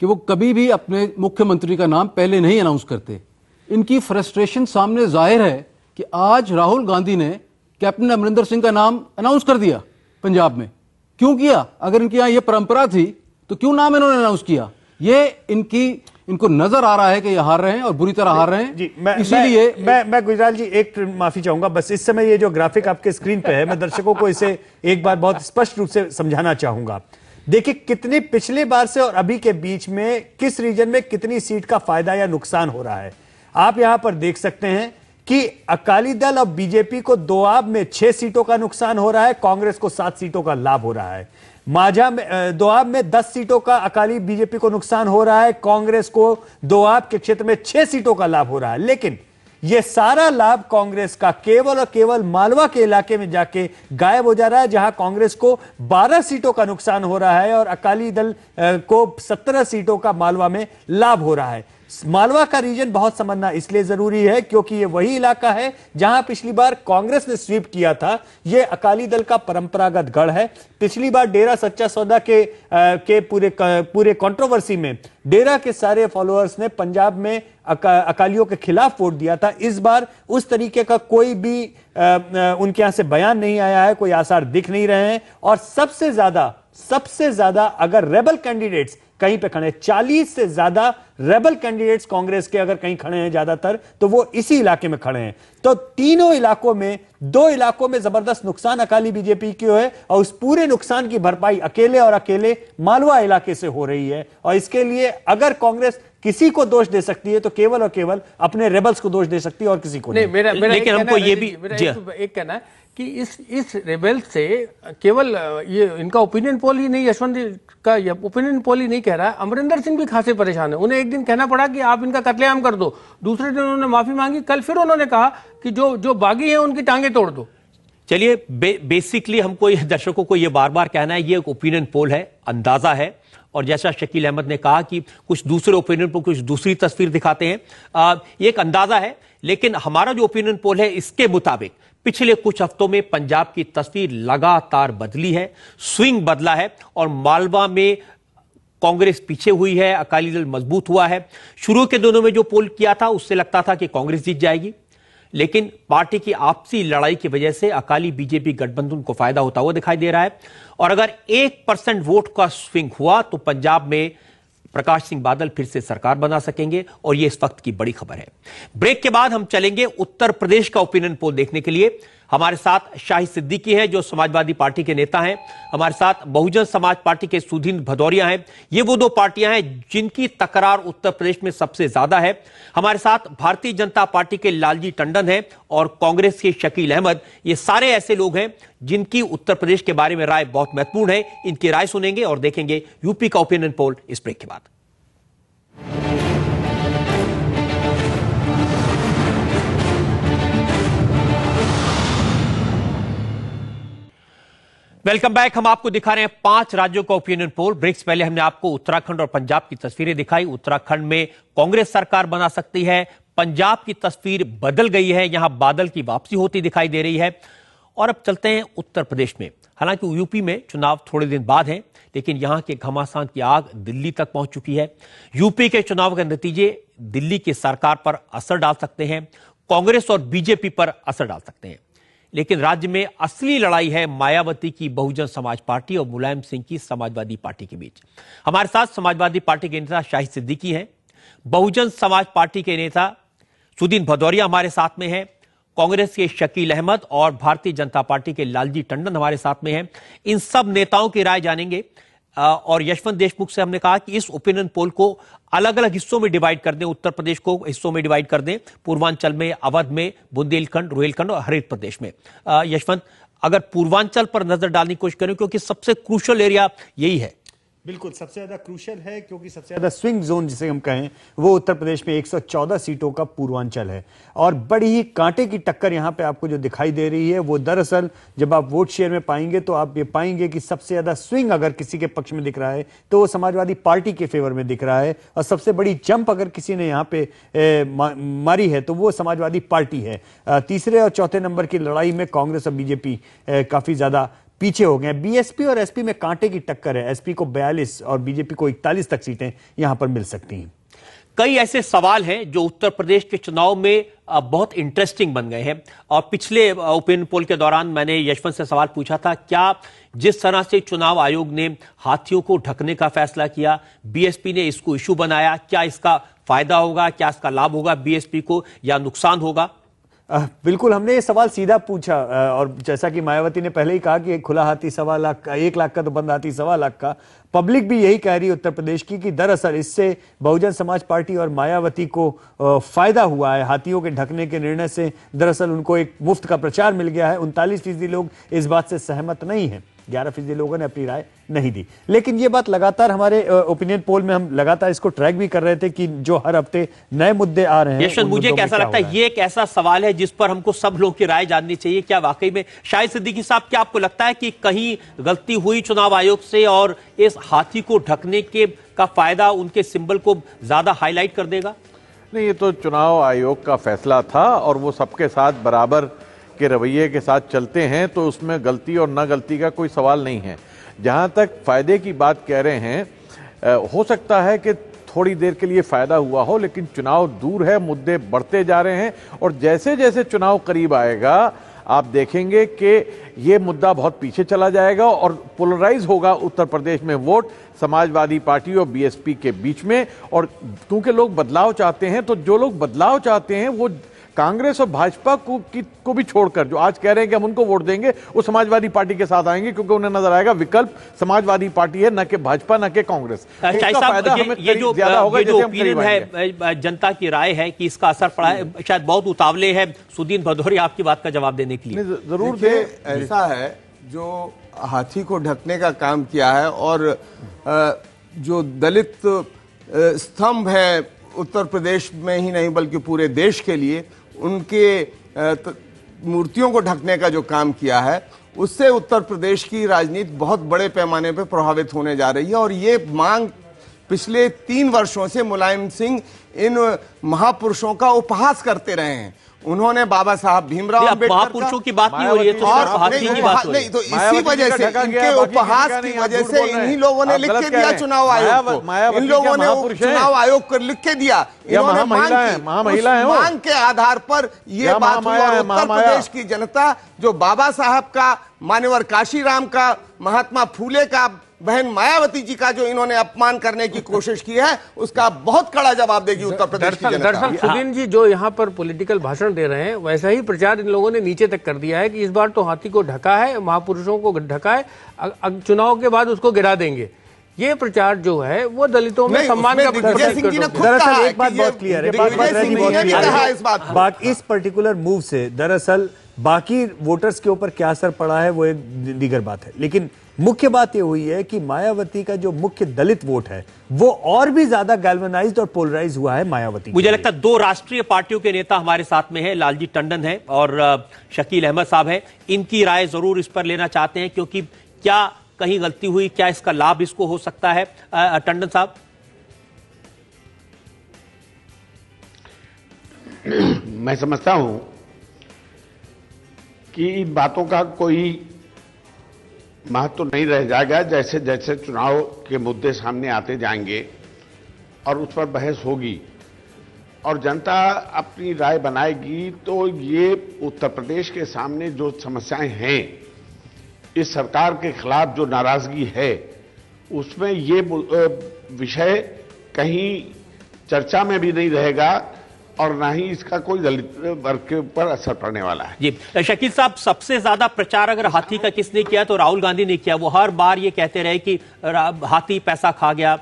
Speaker 6: कि वो कभी भी अपने मुख्यमंत्री का नाम पहले नहीं अनाउंस करते। इनकी फ्रस्ट्रेशन सामने जाहिर है कि आज राहुल गांधी ने कैप्टन अमरिंदर सिंह का नाम अनाउंस कर दिया पंजाब में। क्यों किया? अगर इनके यहाँ ये परंपरा थी तो क्यों नाम इन्होंने अनाउंस किया? ये इनको नजर आ रहा है कि ये हार रहे हैं और बुरी तरह हार रहे हैं।
Speaker 2: जी,
Speaker 6: इसीलिए
Speaker 2: मैं गुजराल जी एक माफी चाहूंगा, बस इस समय ये जो ग्राफिक आपके स्क्रीन पे है, मैं दर्शकों को इसे एक बार बहुत स्पष्ट रूप से समझाना चाहूंगा। देखिए कितनी पिछले बार से और अभी के बीच में किस रीजन में कितनी सीट का फायदा या नुकसान हो रहा है। आप यहां पर देख सकते हैं कि अकाली दल और बीजेपी को दोआब में 6 सीटों का नुकसान हो रहा है, कांग्रेस को 7 सीटों का लाभ हो रहा है। माझा में दोआब में 10 सीटों का अकाली बीजेपी को नुकसान हो रहा है, कांग्रेस को दोआब के क्षेत्र में 6 सीटों का लाभ हो रहा है। लेकिन यह सारा लाभ कांग्रेस का केवल और केवल मालवा के इलाके में जाके गायब हो जा रहा है, जहां कांग्रेस को 12 सीटों का नुकसान हो रहा है और अकाली दल को 17 सीटों का मालवा में लाभ हो रहा है। मालवा का रीजन बहुत समझना इसलिए जरूरी है क्योंकि यह वही इलाका है जहां पिछली बार कांग्रेस ने स्वीप किया था। यह अकाली दल का परंपरागत गढ़ है। पिछली बार डेरा सच्चा सौदा के पूरे कंट्रोवर्सी में डेरा के सारे फॉलोअर्स ने पंजाब में अकालियों के खिलाफ वोट दिया था। इस बार उस तरीके का कोई भी उनके यहां से बयान नहीं आया है, कोई आसार दिख नहीं रहे हैं। और सबसे ज्यादा अगर रेबल कैंडिडेट्स कहीं पे खड़े, 40 से ज्यादा रेबल कैंडिडेट्स कांग्रेस के अगर कहीं खड़े हैं ज्यादातर, तो वो इसी इलाके में खड़े हैं। तो तीनों इलाकों में, 2 इलाकों में जबरदस्त नुकसान अकाली बीजेपी की है और उस पूरे नुकसान की भरपाई अकेले मालवा इलाके से हो रही है। और इसके लिए अगर कांग्रेस किसी को दोष दे सकती है तो केवल और केवल अपने रेबल्स को दोष दे सकती है और किसी को नहीं।
Speaker 1: लेकिन हमको ये भी
Speaker 3: एक कहना है कि इस रेबेल से केवल ये इनका ओपिनियन पोल ही नहीं, यशवंत का ओपिनियन पोल ही नहीं कह रहा है, अमरिंदर सिंह भी खासे परेशान है। उन्हें एक दिन कहना पड़ा कि आप इनका कत्लेआम कर दो, दूसरे दिन उन्होंने माफी मांगी, कल फिर उन्होंने कहा कि जो बागी हैं उनकी टांगे तोड़ दो।
Speaker 1: चलिए बेसिकली हमको दर्शकों को ये बार बार कहना है, ये एक ओपिनियन पोल है, अंदाजा है। और जैसा शकील अहमद ने कहा कि कुछ दूसरे ओपिनियन पोल कुछ दूसरी तस्वीर दिखाते हैं, ये एक अंदाजा है। लेकिन हमारा जो ओपिनियन पोल है इसके मुताबिक पिछले कुछ हफ्तों में पंजाब की तस्वीर लगातार बदली है, स्विंग बदला है और मालवा में कांग्रेस पीछे हुई है, अकाली दल मजबूत हुआ है। शुरू के दिनों में जो पोल किया था उससे लगता था कि कांग्रेस जीत जाएगी, लेकिन पार्टी की आपसी लड़ाई की वजह से अकाली बीजेपी गठबंधन को फायदा होता हुआ दिखाई दे रहा है। और अगर 1% वोट का स्विंग हुआ तो पंजाब में प्रकाश सिंह बादल फिर से सरकार बना सकेंगे और यह इस वक्त की बड़ी खबर है। ब्रेक के बाद हम चलेंगे उत्तर प्रदेश का ओपिनियन पोल देखने के लिए। हमारे साथ शाहिद सिद्दीकी हैं जो समाजवादी पार्टी के नेता हैं, हमारे साथ बहुजन समाज पार्टी के सुधीर भदौरिया हैं। ये वो 2 पार्टियां हैं जिनकी तकरार उत्तर प्रदेश में सबसे ज्यादा है। हमारे साथ भारतीय जनता पार्टी के लालजी टंडन हैं और कांग्रेस के शकील अहमद। ये सारे ऐसे लोग हैं जिनकी उत्तर प्रदेश के बारे में राय बहुत महत्वपूर्ण है। इनकी राय सुनेंगे और देखेंगे यूपी का ओपिनियन पोल इस ब्रेक के बाद। Welcome back. हम आपको दिखा रहे हैं 5 राज्यों का ओपिनियन पोल। ब्रेक से पहले हमने आपको उत्तराखंड और पंजाब की तस्वीरें दिखाई। उत्तराखंड में कांग्रेस सरकार बना सकती है, पंजाब की तस्वीर बदल गई है, यहां बादल की वापसी होती दिखाई दे रही है। और अब चलते हैं उत्तर प्रदेश में। हालांकि यूपी में चुनाव थोड़े दिन बाद हैं, लेकिन यहां के घमासान की आग दिल्ली तक पहुंच चुकी है। यूपी के चुनाव के नतीजे दिल्ली की सरकार पर असर डाल सकते हैं, कांग्रेस और बीजेपी पर असर डाल सकते हैं। लेकिन राज्य में असली लड़ाई है मायावती की बहुजन समाज पार्टी और मुलायम सिंह की समाजवादी पार्टी के बीच। हमारे साथ समाजवादी पार्टी के नेता शाहिद सिद्दीकी हैं, बहुजन समाज पार्टी के नेता सुदीन भदौरिया हमारे साथ में हैं, कांग्रेस के शकील अहमद और भारतीय जनता पार्टी के लालजी टंडन हमारे साथ में हैं। इन सब नेताओं की राय जानेंगे। और यशवंत देशमुख से हमने कहा कि इस ओपिनियन पोल को अलग अलग हिस्सों में डिवाइड कर दें, उत्तर प्रदेश को हिस्सों में डिवाइड कर दें, पूर्वांचल में, अवध में, बुंदेलखंड, रोहिलखंड और हरित प्रदेश में। यशवंत, अगर पूर्वांचल पर नजर डालने की कोशिश करें, क्योंकि सबसे क्रूशियल एरिया यही है।
Speaker 2: बिल्कुल, सबसे ज्यादा क्रूशियल है, क्योंकि सबसे ज्यादा स्विंग जोन जिसे हम कहें वो उत्तर प्रदेश में 114 सीटों का पूर्वांचल है। और बड़ी ही कांटे की टक्कर यहां पे आपको जो दिखाई दे रही है वो दरअसल जब आप वोट शेयर में पाएंगे तो आप ये पाएंगे कि सबसे ज्यादा स्विंग अगर किसी के पक्ष में दिख रहा है तो वो समाजवादी पार्टी के फेवर में दिख रहा है। और सबसे बड़ी जंप अगर किसी ने यहाँ पे मारी है तो वो समाजवादी पार्टी है। तीसरे और चौथे नंबर की लड़ाई में कांग्रेस और बीजेपी काफी ज्यादा पीछे हो गए हैं। बीएसपी और एसपी में कांटे की टक्कर है, एसपी को 42 और बीजेपी को 41 तक सीटें यहां पर मिल सकती हैं।
Speaker 1: कई ऐसे सवाल हैं जो उत्तर प्रदेश के चुनाव में बहुत इंटरेस्टिंग बन गए हैं। और पिछले ओपिनियन पोल के दौरान मैंने यशवंत से सवाल पूछा था, क्या जिस तरह से चुनाव आयोग ने हाथियों को ढकने का फैसला किया, बीएसपी ने इसको इशू बनाया, क्या इसका फायदा होगा, क्या इसका लाभ होगा बीएसपी को या नुकसान होगा?
Speaker 2: बिल्कुल, हमने ये सवाल सीधा पूछा। और जैसा कि मायावती ने पहले ही कहा कि खुला हाथी 1.25 लाख का, 1 लाख का तो बंद हाथी 1.25 लाख का। पब्लिक भी यही कह रही है उत्तर प्रदेश की कि दरअसल इससे बहुजन समाज पार्टी और मायावती को फायदा हुआ है। हाथियों के ढकने के निर्णय से दरअसल उनको एक मुफ्त का प्रचार मिल गया है। 39% लोग इस बात से सहमत नहीं है, 11% लोगों ने अपनी राय नहीं दी। लेकिन ये बात लगातार हमारे ओपिनियन पोल में हम लगातार इसको ट्रैक भी कर रहे थे कि जो हर हफ्ते नए मुद्दे आ रहे हैं।
Speaker 1: यशवंत, मुझे कैसा लगता है, ये एक ऐसा सवाल है जिस पर हमको सब लोगों की राय जाननी चाहिए। क्या वाकई में शाहिद सिद्दीकी साहब, क्या आपको लगता है कि कहीं गलती हुई चुनाव आयोग से और इस हाथी को ढकने का फायदा उनके सिंबल को ज्यादा हाईलाइट कर देगा?
Speaker 7: नहीं, ये तो चुनाव आयोग का फैसला था और वो सबके साथ बराबर के रवैये के साथ चलते हैं, तो उसमें गलती और न गलती का कोई सवाल नहीं है। जहाँ तक फायदे की बात कह रहे हैं, हो सकता है कि थोड़ी देर के लिए फायदा हुआ हो, लेकिन चुनाव दूर है, मुद्दे बढ़ते जा रहे हैं और जैसे जैसे चुनाव करीब आएगा आप देखेंगे कि ये मुद्दा बहुत पीछे चला जाएगा और पोलराइज होगा उत्तर प्रदेश में वोट समाजवादी पार्टी और बीएसपी के बीच में। और क्योंकि लोग बदलाव चाहते हैं, तो जो लोग बदलाव चाहते हैं वो कांग्रेस और भाजपा को भी छोड़कर, जो आज कह रहे हैं कि हम उनको वोट देंगे, वो समाजवादी पार्टी के साथ आएंगे, क्योंकि उन्हें नजर आएगा विकल्प समाजवादी पार्टी है, न कि भाजपा, न कि कांग्रेस।
Speaker 1: ये जो ओपिनियन है, जनता की राय है कि इसका असर पड़ा है, शायद बहुत उतावले है सुदीन भदौरिया आपकी बात का जवाब देने के लिए।
Speaker 4: जरूर दे। ऐसा है, जो हाथी को ढकने का काम किया है और जो दलित स्तंभ है उत्तर प्रदेश में ही नहीं बल्कि पूरे देश के लिए, उनके मूर्तियों को ढकने का जो काम किया है, उससे उत्तर प्रदेश की राजनीति बहुत बड़े पैमाने पर प्रभावित होने जा रही है। और ये मांग पिछले 3 वर्षों से मुलायम सिंह इन महापुरुषों का उपहास करते रहे हैं। उन्होंने बाबा साहब भीमराव अम्बेडकर,
Speaker 1: महापुरुषों की बात नहीं हो रही है, तो
Speaker 4: नहीं, तो इसी वजह से, इनके उपहास की वजह से इन्हीं लोगों ने लिख के दिया चुनाव आयोग को। इन लोगों ने चुनाव आयोग को लिख के दिया, इन्होंने मांग के आधार पर ये बात हुई। और उत्तर प्रदेश की जनता जो बाबा साहब का, मान्यवर काशीराम का, महात्मा फूले का, बहन मायावती जी का जो इन्होंने अपमान करने की कोशिश की है, उसका बहुत कड़ा जवाब देगी उत्तर प्रदेश की जनता।
Speaker 3: दरअसल सुदीन जी जो यहाँ पर पॉलिटिकल भाषण दे रहे हैं, वैसा ही प्रचार इन लोगों ने नीचे तक कर दिया है कि इस बार तो हाथी को ढका है, महापुरुषों को ढका है, चुनाव के बाद उसको गिरा देंगे। ये प्रचार जो है वो दलितों में सम्मान का
Speaker 2: दरअसल एक बात बहुत क्लियर है, इस पर्टिकुलर मूव से दरअसल बाकी वोटर्स के ऊपर क्या असर पड़ा है वो एक दीगर बात है, लेकिन मुख्य बात यह हुई है कि मायावती का जो मुख्य दलित वोट है वो और भी ज्यादा गैल्वेनाइज्ड और पोलराइज हुआ है मायावती।
Speaker 1: मुझे लगता है 2 राष्ट्रीय पार्टियों के नेता हमारे साथ में हैं, लालजी टंडन है और शकील अहमद साहब है। इनकी राय जरूर इस पर लेना चाहते हैं, क्योंकि क्या कहीं गलती हुई, क्या इसका लाभ इसको हो सकता है? टंडन साहब।
Speaker 8: मैं समझता हूं कि इन बातों का कोई महत्व नहीं रह जाएगा। जैसे जैसे चुनाव के मुद्दे सामने आते जाएंगे और उस पर बहस होगी और जनता अपनी राय बनाएगी, तो ये उत्तर प्रदेश के सामने जो समस्याएं हैं, इस सरकार के खिलाफ जो नाराजगी है, उसमें ये विषय कहीं चर्चा में भी नहीं रहेगा और ना ही इसका कोई दलित वर्ग के ऊपर असर पड़ने वाला है।
Speaker 1: जी शकील साहब, सबसे ज्यादा प्रचार अगर हाथी का किसने किया तो राहुल गांधी ने किया। वो हर बार ये कहते रहे कि हाथी पैसा खा गया,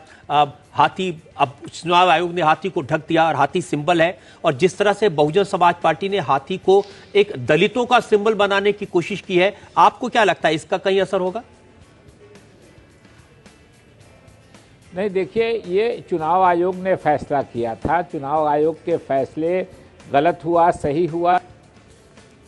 Speaker 1: हाथी, अब चुनाव आयोग ने हाथी को ढक दिया और हाथी सिंबल है। और जिस तरह से बहुजन समाज पार्टी ने हाथी को एक दलितों का सिंबल बनाने की कोशिश की है, आपको क्या लगता है इसका कहीं असर होगा?
Speaker 5: नहीं, देखिए, ये चुनाव आयोग ने फैसला किया था। चुनाव आयोग के फैसले गलत हुआ सही हुआ,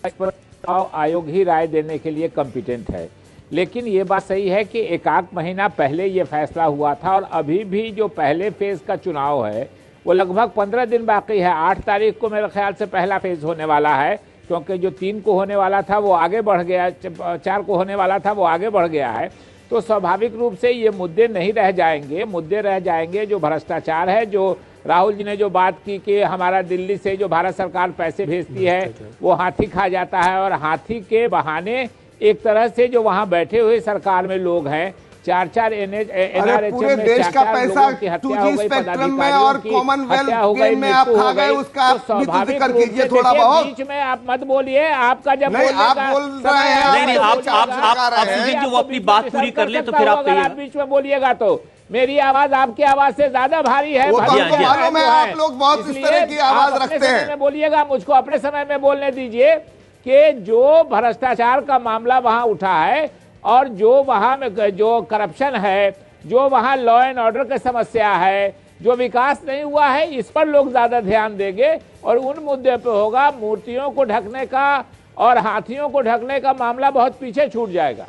Speaker 5: इस पर चुनाव आयोग ही राय देने के लिए कॉम्पिटेंट है। लेकिन ये बात सही है कि एकाक महीना पहले ये फैसला हुआ था और अभी भी जो पहले फेज का चुनाव है वो लगभग 15 दिन बाकी है। 8 तारीख को मेरे ख्याल से पहला फेज होने वाला है, क्योंकि जो 3 को होने वाला था वो आगे बढ़ गया, 4 को होने वाला था वो आगे बढ़ गया है। तो स्वाभाविक रूप से ये मुद्दे नहीं रह जाएंगे। मुद्दे रह जाएंगे जो भ्रष्टाचार है, जो राहुल जी ने जो बात की कि हमारा दिल्ली से जो भारत सरकार पैसे भेजती है वो हाथी खा जाता है, और हाथी के बहाने एक तरह से जो वहां बैठे हुए सरकार में लोग हैं, 4-4
Speaker 4: पूरे देश का पैसा 2G स्पेक्ट्रम में और कॉमनवेल्थ गेम में आप खा गए, उसका भी तो जिक्र कीजिए थोड़ा बहुत।
Speaker 5: बीच में आप मत बोलिए, आपका जब
Speaker 4: नहीं, आप बोल रहे हैं,
Speaker 1: नहीं, आप जो अपनी बात पूरी कर ले तो फिर आप
Speaker 5: बीच में बोलिएगा तो मेरी आवाज आपकी आवाज से ज्यादा भारी है।
Speaker 4: वो तो मालूम है, आप लोग बहुत इस तरह की आवाज रखते हैं।
Speaker 5: बोलिएगा, मुझको अपने समय में बोलने दीजिए कि जो भ्रष्टाचार का मामला वहां उठा है और जो वहां में जो करप्शन है, जो वहां लॉ एंड ऑर्डर की समस्या है, जो विकास नहीं हुआ है, इस पर लोग ज्यादा ध्यान देंगे और उन मुद्दे पे होगा। मूर्तियों को ढकने का और हाथियों को ढकने का मामला बहुत पीछे छूट जाएगा।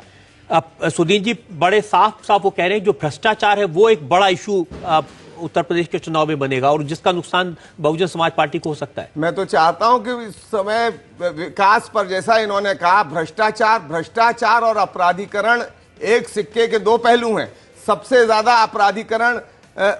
Speaker 1: अब सुदीन जी बड़े साफ साफ वो कह रहे हैं जो भ्रष्टाचार है वो एक बड़ा इशू उत्तर प्रदेश के चुनाव में बनेगा और जिसका नुकसान बहुजन समाज पार्टी को हो सकता है।
Speaker 4: मैं तो चाहता हूं कि इस समय विकास पर, जैसा इन्होंने कहा, भ्रष्टाचार और अपराधीकरण एक सिक्के के 2 पहलू हैं। सबसे ज्यादा अपराधीकरण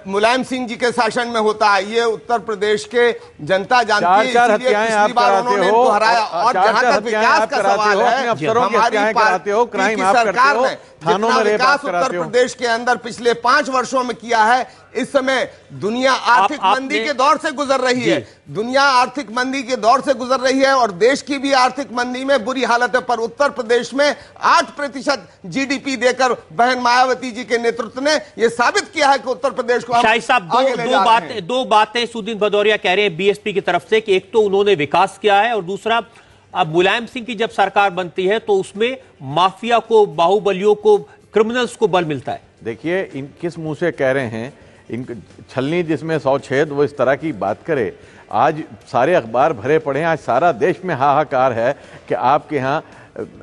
Speaker 4: मुलायम सिंह जी के शासन में होता है, ये उत्तर प्रदेश के जनता जानती है, इसलिए पिछली बार उन्होंने इनको हराया। और जहां तक विकास का सवाल है, हमारी पार्टी की सरकार ने जितना विकास उत्तर प्रदेश के अंदर पिछले 5 वर्षों में किया है, इस समय दुनिया आर्थिक मंदी के दौर से गुजर रही है। दुनिया आर्थिक मंदी के दौर से गुजर रही है और देश की भी आर्थिक मंदी में बुरी हालत है, पर उत्तर प्रदेश में 8% GDP देकर बहन मायावती जी के नेतृत्व ने यह साबित किया है कि उत्तर प्रदेश को
Speaker 1: शाही साहब दो बातें सुदीन भदौरिया कह रहे हैं BSP की तरफ से कि एक तो उन्होंने विकास किया है और दूसरा अब मुलायम सिंह की जब सरकार बनती है तो उसमें माफिया को, बाहुबलियों को, क्रिमिनल्स को बल मिलता है।
Speaker 7: देखिए, इन किस मुंह से कह रहे हैं, इन छलनी जिसमें 100 छेद, वो इस तरह की बात करे। आज सारे अखबार भरे पड़े हैं, आज सारा देश में हाहाकार है कि आपके यहाँ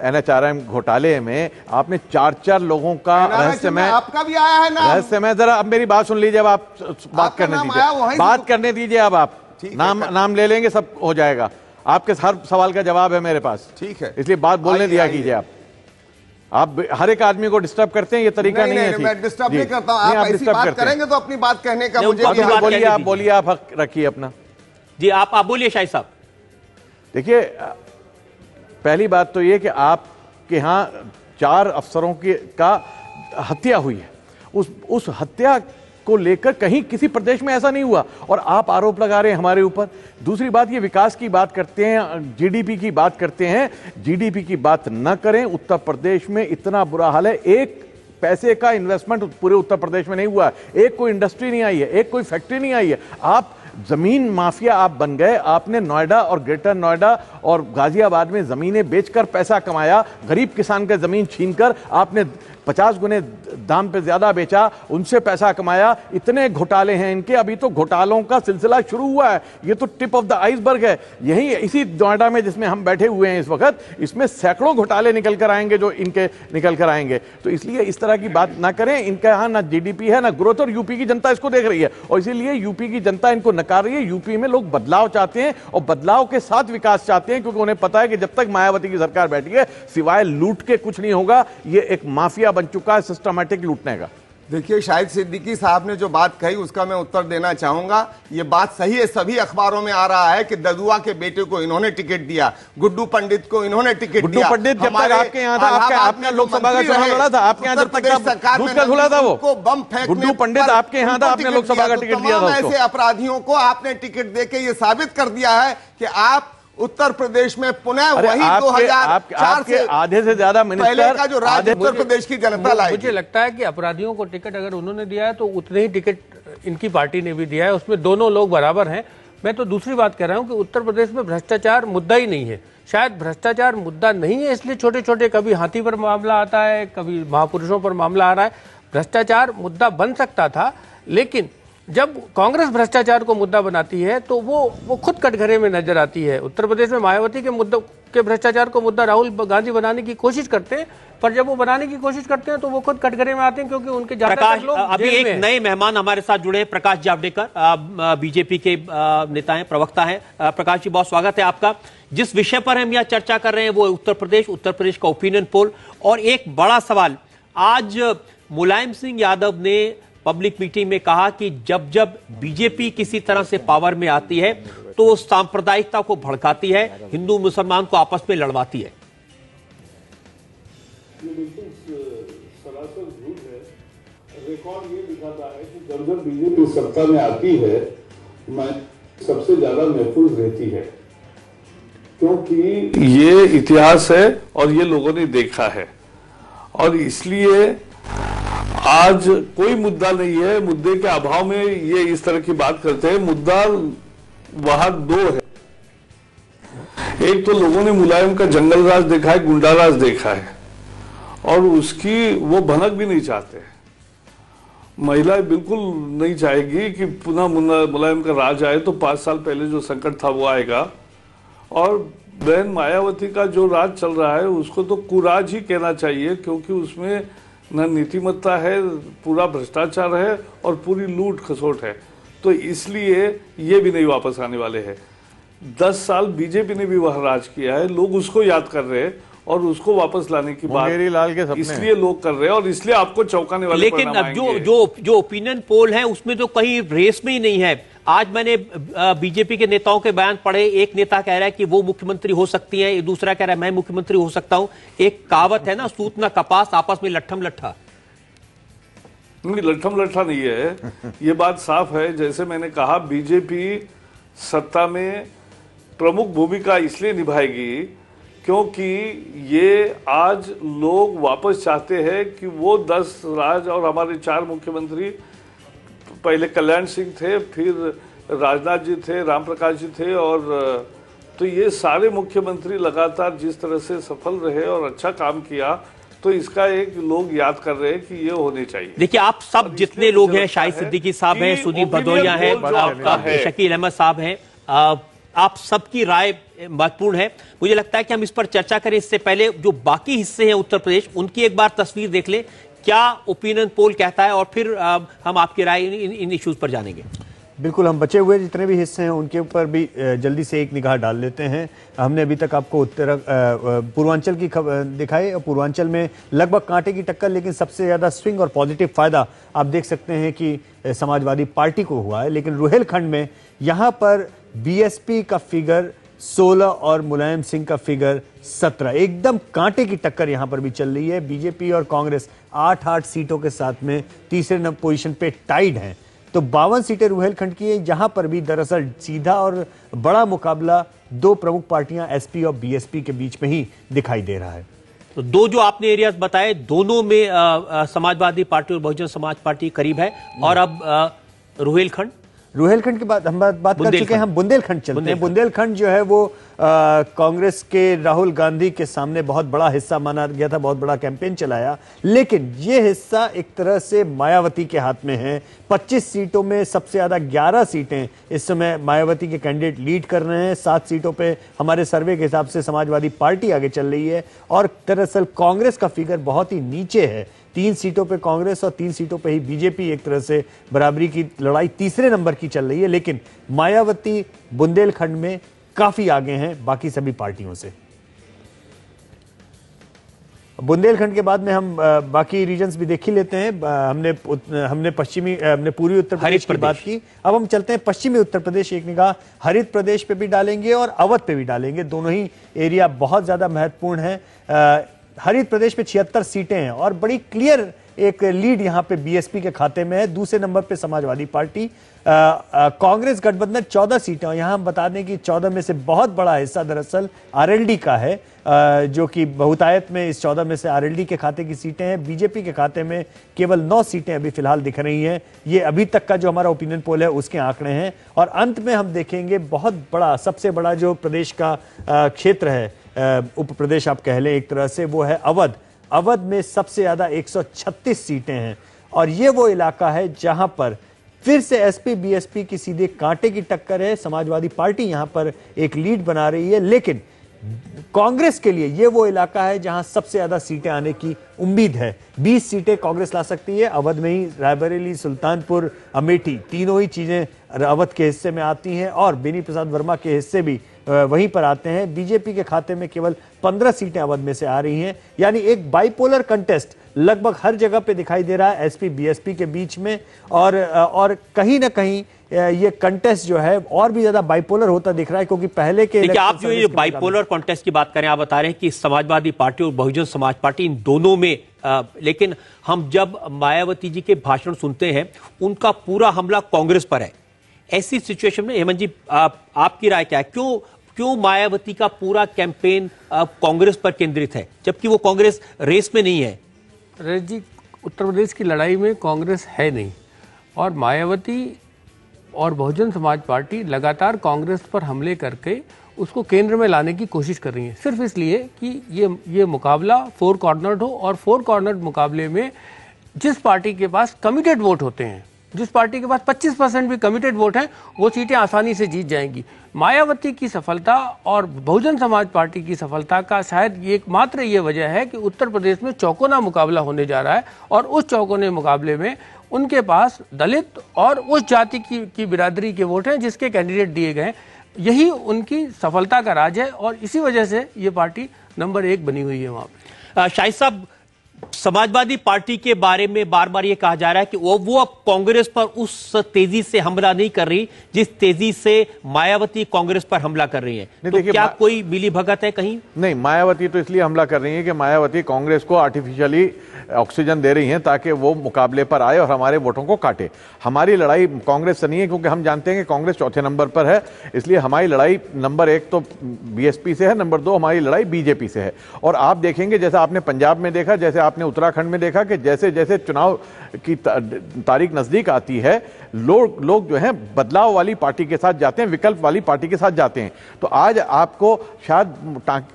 Speaker 7: NHRM घोटाले में आपने 4 लोगों का रहस्यमय,
Speaker 4: आपका भी आया है ना
Speaker 7: रहस्यमय। जरा अब मेरी बात सुन लीजिए, अब आप बात करने दीजिए, बात करने दीजिए। अब आप नाम ले लेंगे, सब हो जाएगा। आपके हर सवाल का जवाब है मेरे पास, ठीक है, इसलिए बात बोलने दिया कीजिए। आप हर एक आदमी को डिस्टर्ब करते हैं, ये तरीका नहीं है।
Speaker 4: मैं डिस्टर्ब नहीं करता हूं, आप ऐसी बात करेंगे तो अपनी बात कहने का मुझे
Speaker 7: बोलिए, आप हक रखिए अपना।
Speaker 1: जी आप बोलिए शाही साहब।
Speaker 7: देखिए, पहली बात तो ये कि आपके यहाँ 4 अफसरों का हत्या हुई है, उस हत्या को लेकर कहीं किसी प्रदेश में ऐसा नहीं हुआ और आप आरोप लगा रहे हैं हमारे ऊपर। दूसरी बात, ये विकास की बात करते हैं, GDP की बात करते हैं, GDP की बात न करें। उत्तर प्रदेश में इतना बुरा हाल है, एक पैसे का इन्वेस्टमेंट पूरे उत्तर प्रदेश में नहीं हुआ, एक कोई इंडस्ट्री नहीं आई है, एक कोई फैक्ट्री नहीं आई है। आप जमीन माफिया आप बन गए। आपने नोएडा और ग्रेटर नोएडा और गाजियाबाद में जमीनें बेचकर पैसा कमाया, गरीब किसान का जमीन छीनकर आपने 50 गुने दाम पे ज्यादा बेचा, उनसे पैसा कमाया। इतने घोटाले हैं इनके, अभी तो घोटालों का सिलसिला शुरू हुआ है, ये तो टिप ऑफ द आइसबर्ग है। यही इसी नोएडा में जिसमें हम बैठे हुए हैं इस वक्त, इसमें सैकड़ों घोटाले निकल कर आएंगे जो इनके निकल कर आएंगे। तो इसलिए इस तरह की बात ना करें। इनका यहाँ ना GDP है ना ग्रोथ, और यूपी की जनता इसको देख रही है और इसीलिए यूपी की जनता इनको नकार रही है। यूपी में लोग बदलाव चाहते हैं और बदलाव के साथ विकास चाहते हैं, क्योंकि उन्हें पता है कि जब तक मायावती की सरकार बैठी है सिवाय लूट के कुछ नहीं होगा। ये एक माफिया बन चुका है सिस्टमैटिक लूटने का।
Speaker 4: देखिए, शाहिद सिद्दीकी साहब ने जो बात कही उसका मैं उत्तर देना चाहूंगा। ये बात सही है, सभी अखबारों में आ रहा है कि ददुआ के बेटे को इन्होंने टिकट दिया, गुड्डू पंडित को इन्होंने टिकट दिया।
Speaker 7: गुड्डू पंडित जब तक आपके यहाँ था, आपने लोकसभा का चुनाव लड़ा था, आपके यहाँ जब तक दूध का खुला था वो
Speaker 4: बम फेंकने,
Speaker 7: गुड्डू पंडित आपके यहाँ था, आपने लोकसभा का टिकट दिया था उसको।
Speaker 4: ऐसे अपराधियों को आपने टिकट देके ये साबित कर दिया है कि आप उत्तर प्रदेश में पुनः वही 2004 से
Speaker 7: आधे से ज्यादा
Speaker 4: पहले का जो राज्य उत्तर प्रदेश की जनता लाएगी।
Speaker 3: मुझे लगता है कि अपराधियों को टिकट अगर उन्होंने दिया है तो उतने ही टिकट इनकी पार्टी ने भी दिया है, उसमें दोनों लोग बराबर हैं। मैं तो दूसरी बात कह रहा हूं कि उत्तर प्रदेश में भ्रष्टाचार मुद्दा ही नहीं है। शायद भ्रष्टाचार मुद्दा नहीं है इसलिए छोटे छोटे, कभी हाथी पर मामला आता है, कभी महापुरुषों पर मामला आ रहा है। भ्रष्टाचार मुद्दा बन सकता था, लेकिन जब कांग्रेस भ्रष्टाचार को मुद्दा बनाती है तो वो खुद कटघरे में नजर आती है। उत्तर प्रदेश में मायावती के मुद्दों के भ्रष्टाचार को मुद्दा राहुल गांधी बनाने की कोशिश करते हैं, पर जब वो बनाने की कोशिश करते हैं तो वो खुद कटघरे में आते हैं, क्योंकि उनके ज्यादातर लोग
Speaker 1: अभी एक नए मेहमान हमारे साथ जुड़े हैं, प्रकाश जावड़ेकर, बीजेपी के नेता हैं, प्रवक्ता हैं। प्रकाश जी, बहुत स्वागत है आपका। जिस विषय पर हम यहाँ चर्चा कर रहे हैं वो उत्तर प्रदेश का ओपिनियन पोल। और एक बड़ा सवाल, आज मुलायम सिंह यादव ने पब्लिक मीटिंग में कहा कि जब जब बीजेपी किसी तरह से पावर में आती है तो वो सांप्रदायिकता को भड़काती है, हिंदू मुसलमान को आपस में लड़वाती है।
Speaker 9: ये बिल्कुल सरासर झूठ है। रिकॉर्ड ये दिखाता है कि जब जब बीजेपी सत्ता में आती है मैं सबसे ज्यादा महफूज रहती है, क्योंकि ये इतिहास है और ये लोगों ने देखा है। और इसलिए आज कोई मुद्दा नहीं है, मुद्दे के अभाव में ये इस तरह की बात करते हैं। मुद्दा वहां दो है, एक तो लोगों ने मुलायम का जंगल राज देखा है, गुंडा राज देखा है, और उसकी वो भनक भी नहीं चाहते। महिलाएं बिल्कुल नहीं चाहेगी कि पुनः मुलायम का राज आए, तो 5 साल पहले जो संकट था वो आएगा। और बहन मायावती का जो राज चल रहा है उसको तो कुराज ही कहना चाहिए, क्योंकि उसमें न नीतिमत्ता है, पूरा भ्रष्टाचार है और पूरी लूट खसोट है। तो इसलिए ये भी नहीं वापस आने वाले हैं। 10 साल बीजेपी ने भी वह राज किया है, लोग उसको याद कर रहे हैं और उसको वापस लाने की बात
Speaker 7: लाल के सपने
Speaker 9: इसलिए लोग कर रहे हैं और इसलिए आपको चौंकाने वाले
Speaker 1: लेकिन अब जो ओपिनियन पोल है उसमें तो कहीं रेस में ही नहीं है। आज मैंने बीजेपी के नेताओं के बयान पढ़े, एक नेता कह रहा है कि वो मुख्यमंत्री हो सकती है, दूसरा कह रहा है मैं मुख्यमंत्री हो सकता हूं। एक कहावत है ना, सूत ना कपास, आपस में लट्ठम लट्ठा।
Speaker 9: नहीं, लट्ठम लट्ठा नहीं है, ये बात साफ है। जैसे मैंने कहा, बीजेपी सत्ता में प्रमुख भूमिका इसलिए निभाएगी क्योंकि ये आज लोग वापस चाहते हैं कि वो 10 राज और हमारे 4 मुख्यमंत्री, पहले कल्याण सिंह थे, फिर राजनाथ जी थे, राम प्रकाश जी थे, और तो ये सारे मुख्यमंत्री लगातार जिस तरह से सफल रहे और अच्छा काम किया, तो इसका एक लोग याद कर रहे हैं कि ये होने चाहिए।
Speaker 1: देखिए, आप सब जितने लोग हैं, शाहिद सिद्दीकी साहब हैं, सुदीप भदौरिया हैं, शकील अहमद साहब हैं, आप सबकी राय महत्वपूर्ण है। मुझे लगता है कि हम इस पर चर्चा करें, इससे पहले जो बाकी हिस्से हैं उत्तर प्रदेश, उनकी एक बार तस्वीर देख लें, क्या ओपिनियन पोल कहता है, और फिर हम आपकी राय इन इश्यूज पर जानेंगे।
Speaker 2: बिल्कुल, हम बचे हुए जितने भी हिस्से हैं उनके ऊपर भी जल्दी से एक निगाह डाल लेते हैं। हमने अभी तक आपको पूर्वांचल की खबर दिखाई, और पूर्वांचल में लगभग कांटे की टक्कर, लेकिन सबसे ज़्यादा स्विंग और पॉजिटिव फायदा आप देख सकते हैं कि समाजवादी पार्टी को हुआ है। लेकिन रुहेलखंड में यहाँ पर बीएसपी का फिगर 16 और मुलायम सिंह का फिगर 17, एकदम कांटे की टक्कर यहां पर भी चल रही है। बीजेपी और कांग्रेस 8-8 सीटों के साथ में तीसरे पोजीशन पे टाइड हैं। तो 52 सीटें रुहेलखंड की हैं, जहां पर भी दरअसल सीधा और बड़ा मुकाबला 2 प्रमुख पार्टियां एसपी और बीएसपी के बीच में ही दिखाई दे रहा है।
Speaker 1: तो 2 जो आपने एरियाज बताए, दोनों में समाजवादी पार्टी और बहुजन समाज पार्टी करीब है। और अब रुहेलखंड की बात हम बात कर चुके हैं, हम बुंदेलखंड चलते हैं। बुंदेलखंड जो है वो कांग्रेस के राहुल गांधी के सामने बहुत बड़ा हिस्सा माना गया था, बहुत बड़ा कैंपेन चलाया, लेकिन ये हिस्सा एक तरह से मायावती के हाथ में है। 25 सीटों में सबसे ज्यादा 11 सीटें इस समय मायावती के कैंडिडेट लीड कर रहे हैं। 7 सीटों पे हमारे सर्वे के हिसाब से समाजवादी पार्टी आगे चल रही है, और दरअसल कांग्रेस का फिगर बहुत ही नीचे है।
Speaker 2: 3 सीटों पे कांग्रेस और 3 सीटों पे ही बीजेपी एक तरह से बराबरी की लड़ाई तीसरे नंबर की चल रही है, लेकिन मायावती बुंदेलखंड में काफी आगे हैं बाकी सभी पार्टियों से। बुंदेलखंड के बाद में हम बाकी रीजन्स भी देख ही लेते हैं। हमने पूर्वी उत्तर प्रदेश की बात की, अब हम चलते हैं पश्चिमी उत्तर प्रदेश। एक निगाह हरित प्रदेश पे भी डालेंगे और अवध पे भी डालेंगे, दोनों ही एरिया बहुत ज्यादा महत्वपूर्ण है। हरित प्रदेश में 76 सीटें हैं और बड़ी क्लियर एक लीड यहां पे बीएसपी के खाते में है। दूसरे नंबर पे समाजवादी पार्टी, कांग्रेस गठबंधन 14 सीटें, और यहां हम बता दें कि 14 में से बहुत बड़ा हिस्सा दरअसल आरएलडी का है, जो कि बहुतायत में इस 14 में से आरएलडी के खाते की सीटें हैं। बीजेपी के खाते में केवल 9 सीटें अभी फिलहाल दिख रही हैं। ये अभी तक का जो हमारा ओपिनियन पोल है उसके आंकड़े हैं। और अंत में हम देखेंगे बहुत बड़ा, सबसे बड़ा जो प्रदेश का क्षेत्र है, उप प्रदेश आप कह लें एक तरह से, वो है अवध। अवध में सबसे ज्यादा 136 सीटें हैं और ये वो इलाका है जहां पर फिर से एसपी बीएसपी की सीधे कांटे की टक्कर है। समाजवादी पार्टी यहां पर एक लीड बना रही है, लेकिन कांग्रेस के लिए ये वो इलाका है जहां सबसे ज्यादा सीटें आने की उम्मीद है। 20 सीटें कांग्रेस ला सकती है। अवध में ही रायबरेली, सुल्तानपुर, अमेठी, तीनों ही चीजें अवध के हिस्से में आती हैं और बेनी प्रसाद वर्मा के हिस्से भी वहीं पर आते हैं। बीजेपी के खाते में केवल 15 सीटें अवध में से आ रही हैं, यानी एक बाइपोलर कंटेस्ट लगभग हर जगह पे दिखाई दे रहा है एसपी बीएसपी के बीच में। और कहीं ना कहीं ये कंटेस्ट जो है और भी ज्यादा बाइपोलर होता दिख रहा है, क्योंकि पहले के
Speaker 1: आप जो ये बाइपोलर कॉन्टेस्ट की बात करें, आप बता रहे हैं कि समाजवादी पार्टी और बहुजन समाज पार्टी इन दोनों में, लेकिन हम जब मायावती जी के भाषण सुनते हैं उनका पूरा हमला कांग्रेस पर है। ऐसी सिचुएशन में हेमंत जी आपकी राय क्या है? क्यों मायावती का पूरा कैंपेन कांग्रेस पर केंद्रित है जबकि वो कांग्रेस रेस में नहीं है?
Speaker 3: रजत जी, उत्तर प्रदेश की लड़ाई में कांग्रेस है नहीं और मायावती और बहुजन समाज पार्टी लगातार कांग्रेस पर हमले करके उसको केंद्र में लाने की कोशिश कर रही है, सिर्फ इसलिए कि ये मुकाबला 4 कॉर्नर्ड हो। और 4 कॉर्नर्ड मुकाबले में जिस पार्टी के पास कमिटेड वोट होते हैं, जिस पार्टी के पास 25% भी कमिटेड वोट हैं, वो सीटें आसानी से जीत जाएंगी। मायावती की सफलता और बहुजन समाज पार्टी की सफलता का शायद एकमात्र ये वजह है कि उत्तर प्रदेश में चौकोना मुकाबला होने जा रहा है और उस चौकोने मुकाबले में उनके पास दलित और उस जाति की बिरादरी के वोट हैं जिसके कैंडिडेट दिए गए। यही उनकी सफलता का राज है और इसी वजह से ये पार्टी नंबर 1 बनी हुई है वहां पे।
Speaker 1: शाहिद साहब, समाजवादी पार्टी के बारे में बार बार ये कहा जा रहा है कि वो अब कांग्रेस पर उस तेजी से हमला नहीं कर रही जिस तेजी से मायावती कांग्रेस पर हमला कर रही है। तो क्या कोई मिली भगत है कहीं?
Speaker 7: नहीं, मायावती तो इसलिए हमला कर रही है कि मायावती कांग्रेस को आर्टिफिशियली ऑक्सीजन दे रही हैं ताकि वो मुकाबले पर आए और हमारे वोटों को काटे। हमारी लड़ाई कांग्रेस से नहीं है, क्योंकि हम जानते हैं कि कांग्रेस चौथे नंबर पर है, इसलिए हमारी लड़ाई नंबर 1 तो बीएसपी से है, नंबर 2 हमारी लड़ाई बीजेपी से है। और आप देखेंगे, जैसा आपने पंजाब में देखा, जैसे आपने उत्तराखंड में देखा कि जैसे जैसे चुनाव की तारीख नजदीक आती है, लोग जो हैं बदलाव वाली पार्टी के साथ जाते हैं, विकल्प वाली पार्टी के साथ जाते हैं। तो आज आपको शायद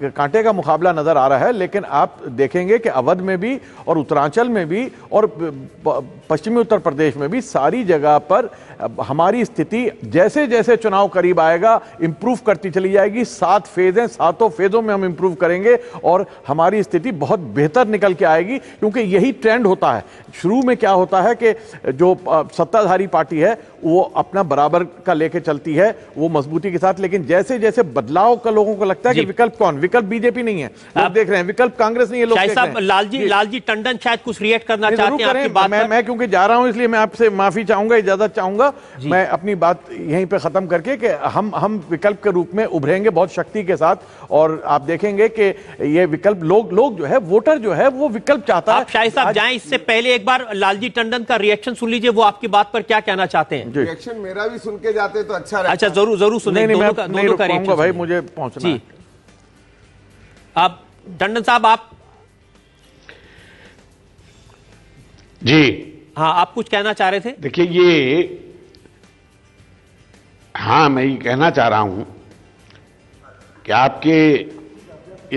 Speaker 7: कांटे का मुकाबला नजर आ रहा है, लेकिन आप देखेंगे कि अवध में भी और उत्तरांचल में भी और पश्चिमी उत्तर प्रदेश में भी सारी जगह पर हमारी स्थिति जैसे जैसे चुनाव करीब आएगा इंप्रूव करती चली जाएगी। 7 फेज हैं, 7 फेजों में हम इंप्रूव करेंगे और हमारी स्थिति बहुत बेहतर निकल के आएगी, क्योंकि यही ट्रेंड होता है। शुरू में क्या होता है कि जो सत्ताधारी पार्टी है वो अपना बराबर का लेके चलती है, वो मजबूती के साथ, लेकिन जैसे जैसे बदलाव का लोगों को लगता है कि विकल्प कौन, विकल्प बीजेपी नहीं है, लोग देख रहे हैं, विकल्प कांग्रेस नहीं है, लोग देख रहे हैं।
Speaker 1: लालजी टंडन शायद कुछ रिएक्ट करना चाहते हैं आपकी बात पर।
Speaker 7: मैं क्योंकि जा रहा हूं इसलिए मैं आपसे माफी चाहूंगा, इजाजत चाहूंगा। मैं अपनी बात यहीं पे खत्म करके कि हम विकल्प के रूप में उभरेंगे बहुत शक्ति के साथ, और आप देखेंगे कि ये विकल्प लोग जो है, वोटर जो है वो विकल्प चाहता है।
Speaker 1: आप शाहिद साहब जाएं, इससे पहले एक बार लालजी टंडन का रिएक्शन सुन लीजिए, वो आपकी बात पर क्या कहना चाहते हैं।
Speaker 4: रिएक्शन मेरा भी सुन के जाते तो अच्छा रहता।
Speaker 1: अच्छा, जरूर सुनेंगे दोनों का रिएक्शन
Speaker 7: भाई, मुझे पहुंचना है।
Speaker 1: आप टंडन साहब, आप
Speaker 8: जी
Speaker 4: हाँ, आप कुछ कहना चाह रहे थे?
Speaker 8: देखिए, ये हाँ, मैं ये कहना चाह रहा हूं कि आपके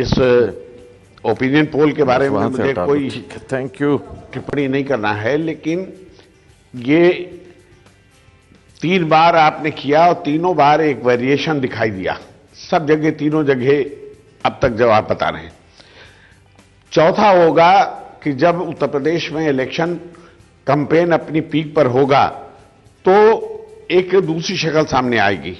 Speaker 8: इस ओपिनियन पोल के बारे में मुझे कोई
Speaker 7: थैंक यू
Speaker 8: टिप्पणी नहीं करना है, लेकिन ये 3 बार आपने किया और तीनों बार एक वेरिएशन दिखाई दिया, सब जगह तीनों जगह अब तक जवाब बता रहे हैं। चौथा होगा कि जब उत्तर प्रदेश में इलेक्शन कैंपेन अपनी पीक पर होगा तो एक दूसरी शक्ल सामने आएगी।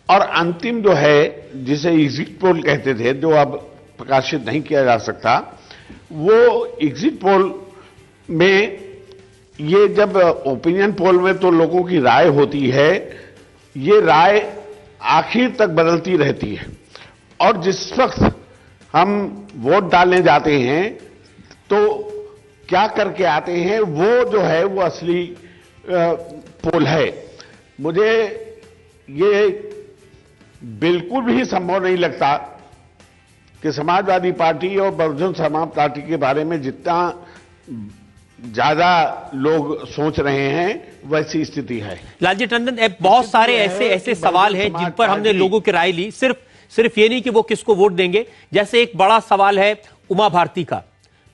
Speaker 8: और अंतिम जो है, जिसे एग्जिट पोल कहते थे, जो अब प्रकाशित नहीं किया जा सकता, वो एग्जिट पोल में ये जब ओपिनियन पोल में तो लोगों की राय होती है, ये राय आखिर तक बदलती रहती है। और जिस वक्त हम वोट डालने जाते हैं तो क्या करके आते हैं, वो जो है वो असली पोल है। मुझे ये बिल्कुल भी संभव नहीं लगता कि समाजवादी पार्टी और बहुजन समाज पार्टी के बारे में जितना ज्यादा लोग सोच रहे हैं वैसी स्थिति है।
Speaker 1: लालजी टंडन, बहुत सारे ऐसे सवाल हैं जिन पर हमने लोगों की राय ली। सिर्फ ये नहीं कि वो किसको वोट देंगे। जैसे एक बड़ा सवाल है उमा भारती का।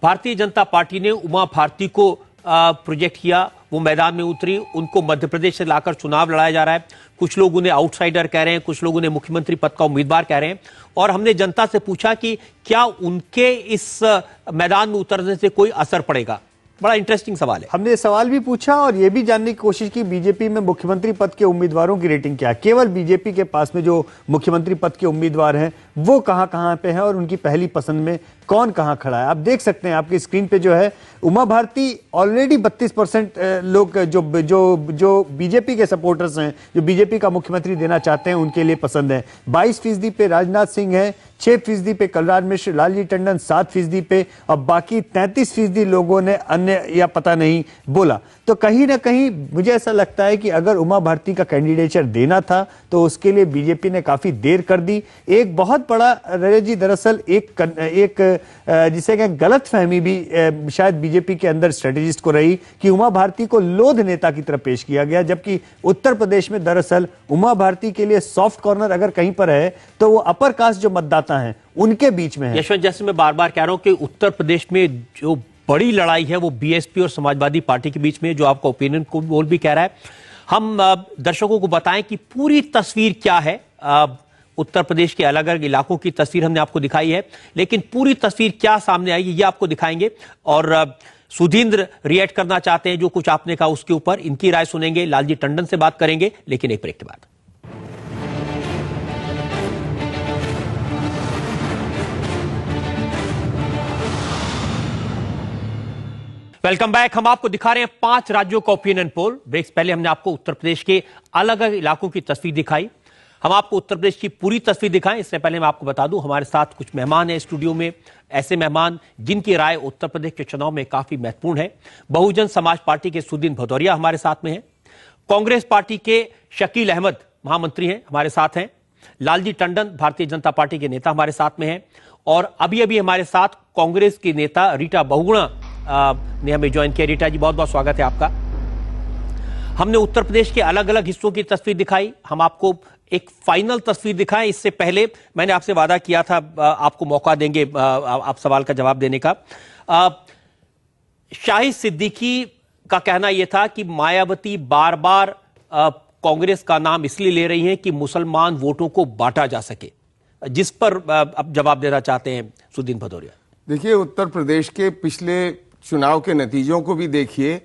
Speaker 1: भारतीय जनता पार्टी ने उमा भारती को प्रोजेक्ट किया, वो मैदान में उतरी, उनको मध्य प्रदेश से लाकर चुनाव लड़ाया जा रहा है। कुछ लोग उन्हें आउटसाइडर कह रहे हैं, कुछ लोग उन्हें मुख्यमंत्री पद का उम्मीदवार कह रहे हैं। और हमने जनता से पूछा कि क्या उनके इस मैदान में उतरने से कोई असर पड़ेगा। बड़ा इंटरेस्टिंग सवाल है।
Speaker 2: हमने सवाल भी पूछा और यह भी जानने की कोशिश की बीजेपी में मुख्यमंत्री पद के उम्मीदवारों की रेटिंग क्या है। केवल बीजेपी के पास में जो मुख्यमंत्री पद के उम्मीदवार हैं वो कहां पे हैं और उनकी पहली पसंद में कौन कहां खड़ा है। आप देख सकते हैं आपकी स्क्रीन पे जो है, उमा भारती ऑलरेडी 32% लोग जो बीजेपी के सपोर्टर्स हैं, जो बीजेपी का मुख्यमंत्री देना चाहते हैं, उनके लिए पसंद है। 22% पे राजनाथ सिंह है, 6% पे कलराज मिश्र, लालजी टंडन 7% पे, और बाकी 33% लोगों ने अन्य या पता नहीं बोला। तो कहीं ना कहीं मुझे ऐसा लगता है कि अगर उमा भारती का कैंडिडेचर देना था तो उसके लिए बीजेपी ने काफी देर कर दी। एक बहुत बड़ा रजत जी, दरअसल एक जिसे कहें गलत फहमी भी शायद बीजेपी के अंदर स्ट्रेटेजिस्ट को रही कि उमा भारती को लोध नेता की तरफ पेश किया गया, जबकि उत्तर प्रदेश में दरअसल उमा भारती के लिए सॉफ्ट कॉर्नर अगर कहीं पर है तो वो अपर कास्ट जो मतदाता हैं उनके बीच में है।
Speaker 1: यशवंत, जैसे मैं बार बार कह रहा हूं कि उत्तर प्रदेश में जो बड़ी लड़ाई है वो बीएसपी और समाजवादी पार्टी के बीच में, जो आपका ओपिनियन पोल भी कह रहा है। हम दर्शकों को बताएं कि पूरी तस्वीर क्या है। उत्तर प्रदेश के अलग अलग इलाकों की तस्वीर हमने आपको दिखाई है, लेकिन पूरी तस्वीर क्या सामने आएगी ये आपको दिखाएंगे। और सुधींद्र रिएक्ट करना चाहते हैं जो कुछ आपने कहा उसके ऊपर, इनकी राय सुनेंगे। लालजी टंडन से बात करेंगे, लेकिन एक ब्रेक के बाद। Welcome back. हम आपको दिखा रहे हैं 5 राज्यों का ओपिनियन पोल। ब्रेक्स पहले हमने आपको उत्तर प्रदेश के अलग अलग इलाकों की तस्वीर दिखाई। हम आपको उत्तर प्रदेश की पूरी तस्वीर दिखाएं। इससे पहले मैं आपको बता दूं, हमारे साथ कुछ मेहमान हैं स्टूडियो में, ऐसे मेहमान जिनकी राय उत्तर प्रदेश के चुनाव में काफी महत्वपूर्ण है। बहुजन समाज पार्टी के सुदीन भदौरिया हमारे साथ में हैं। कांग्रेस पार्टी के शकील अहमद महामंत्री हैं, हमारे साथ हैं। लालजी टंडन भारतीय जनता पार्टी के नेता हमारे साथ में हैं। और अभी अभी हमारे साथ कांग्रेस की नेता रीटा बहुगुणा ने हमें ज्वाइन किया। रीटा जी, बहुत बहुत स्वागत है आपका। हमने उत्तर प्रदेश के अलग अलग हिस्सों की तस्वीर दिखाई, हम आपको एक फाइनल तस्वीर दिखाएं। इससे पहले मैंने आपसे वादा किया था आपको मौका देंगे आप सवाल का जवाब देने का। शाहिद सिद्दीकी का कहना यह था कि मायावती बार बार कांग्रेस का नाम इसलिए ले रही हैं कि मुसलमान वोटों को बांटा जा सके, जिस पर अब जवाब देना चाहते हैं सुदीन भदौरिया।
Speaker 4: देखिए, उत्तर प्रदेश के पिछले चुनाव के नतीजों को भी देखिए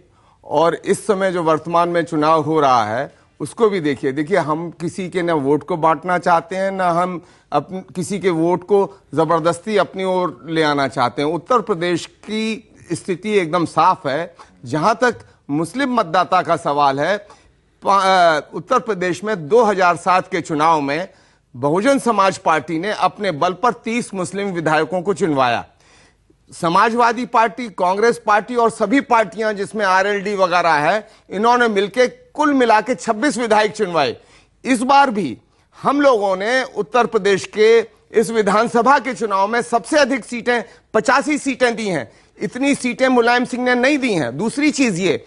Speaker 4: और इस समय जो वर्तमान में चुनाव हो रहा है उसको भी देखिए। देखिए, हम किसी के ना वोट को बांटना चाहते हैं, ना हम किसी के वोट को जबरदस्ती अपनी ओर ले आना चाहते हैं। उत्तर प्रदेश की स्थिति एकदम साफ है। जहां तक मुस्लिम मतदाता का सवाल है, उत्तर प्रदेश में 2007 के चुनाव में बहुजन समाज पार्टी ने अपने बल पर 30 मुस्लिम विधायकों को चुनवाया। समाजवादी पार्टी, कांग्रेस पार्टी और सभी पार्टियां जिसमें आरएलडी वगैरह है, इन्होंने मिलकर कुल मिलाकर 26 विधायक चुनवाए। इस बार भी हम लोगों ने उत्तर प्रदेश के इस विधानसभा के चुनाव में सबसे अधिक सीटें 85 सीटें दी हैं। इतनी सीटें मुलायम सिंह ने नहीं दी हैं। दूसरी चीज ये,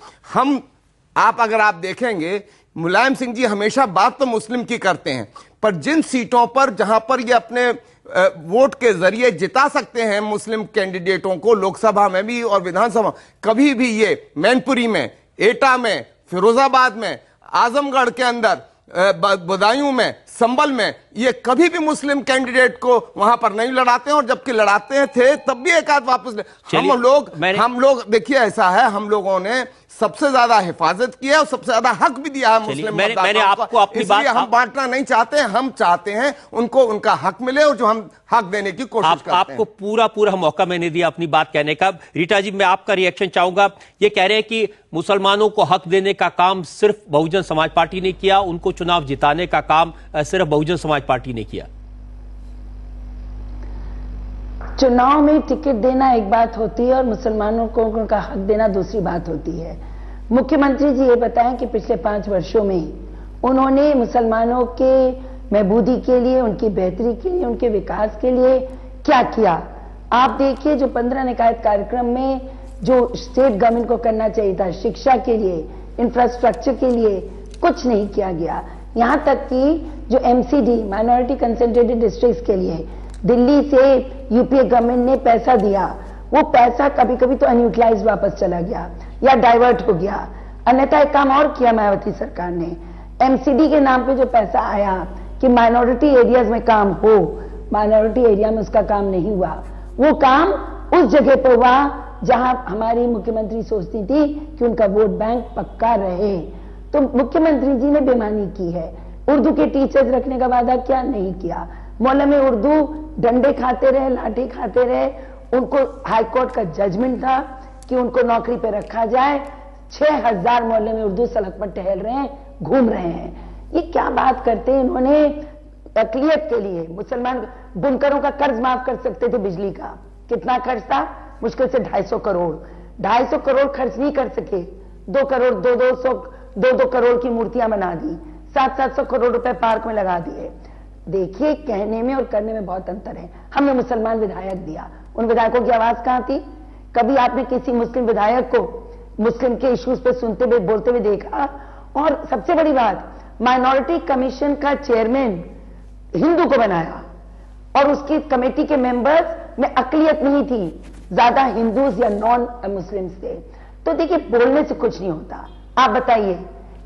Speaker 4: अगर आप देखेंगे, मुलायम सिंह जी हमेशा बात तो मुस्लिम की करते हैं, पर जिन सीटों पर जहां पर ये अपने वोट के जरिए जिता सकते हैं मुस्लिम कैंडिडेटों को, लोकसभा में भी और विधानसभा, कभी भी ये मैनपुरी में, एटा में, फिरोजाबाद में, आजमगढ़ के अंदर बदायूं में, संभल में ये कभी भी मुस्लिम कैंडिडेट को वहां पर नहीं लड़ाते हैं, और जबकि लड़ाते थे तब भी एक आध वापस हम लोग देखिए ऐसा है, हम लोगों ने सबसे ज्यादा हिफाजत की है और सबसे ज्यादा हक भी दिया है मुस्लिम
Speaker 1: मैंने आपको अपनी बात,
Speaker 4: हम बांटना नहीं चाहते, हम चाहते हैं उनको उनका हक मिले और जो हम हक देने की कोशिश करते हैं।
Speaker 1: आपको पूरा मौका मैंने दिया अपनी बात कहने का। रीटा जी, मैं आपका रिएक्शन चाहूंगा। ये कह रहे हैं कि मुसलमानों को हक देने का काम सिर्फ बहुजन समाज पार्टी ने किया, उनको चुनाव जिताने का काम सिर्फ बहुजन समाज पार्टी ने किया।
Speaker 10: चुनाव में टिकट देना एक बात होती है और मुसलमानों को उनका हक देना दूसरी बात होती है। मुख्यमंत्री जी ये बताएं कि पिछले 5 वर्षों में उन्होंने मुसलमानों के महबूदी के लिए, उनकी बेहतरी के लिए, उनके विकास के लिए क्या किया। आप देखिए जो 15 निकायत कार्यक्रम में जो स्टेट गवर्नमेंट को करना चाहिए था, शिक्षा के लिए, इंफ्रास्ट्रक्चर के लिए, कुछ नहीं किया गया। यहां तक कि जो MCD माइनॉरिटी कंसंट्रेटेड डिस्ट्रिक्ट्स के लिए दिल्ली से यूपीए गवर्नमेंट ने पैसा दिया, वो पैसा कभी कभी तो अनयूटिलाइज वापस चला गया या डाइवर्ट हो गया। अन्यथा एक काम और किया मायावती सरकार ने, MCD के नाम पे जो पैसा आया कि माइनॉरिटी एरियाज में काम हो, माइनॉरिटी एरिया में उसका काम नहीं हुआ। वो काम उस जगह पर हुआ जहां हमारी मुख्यमंत्री सोचती थी कि उनका वोट बैंक पक्का रहे। तो मुख्यमंत्री जी ने बेईमानी की है। उर्दू के टीचर्स रखने का वादा क्या नहीं किया। मोहल्ले में उर्दू डंडे खाते रहे, लाठी खाते रहे। उनको हाईकोर्ट का जजमेंट था कि उनको नौकरी पे रखा जाए। 6000 मोहल्ले में उर्दू सड़क पर टहल रहे हैं, घूम रहे हैं। ये क्या बात करते हैं। इन्होंने अकलियत के लिए मुसलमान बुनकरों का कर्ज माफ कर सकते थे। बिजली का कितना खर्च था? मुश्किल से 250 करोड़। 250 करोड़ खर्च नहीं कर सके। 2 करोड़ 2 करोड़ की मूर्तियां बना दी। 700 करोड़ रुपए पार्क में लगा दिए। देखिए, कहने में और करने में बहुत अंतर है। हमने मुसलमान विधायक दिया, उन विधायकों की आवाज कहां थी? कभी आपने किसी मुस्लिम विधायक को मुस्लिम के इश्यूज पे सुनते हुए, बोलते हुए देखा? और सबसे बड़ी बात, माइनॉरिटी कमीशन का चेयरमैन हिंदू को बनाया और उसकी कमेटी के मेंबर्स में अकलियत नहीं थी, ज्यादा हिंदूज या नॉन मुस्लिम्स थे। तो देखिए, बोलने से कुछ नहीं होता। आप बताइए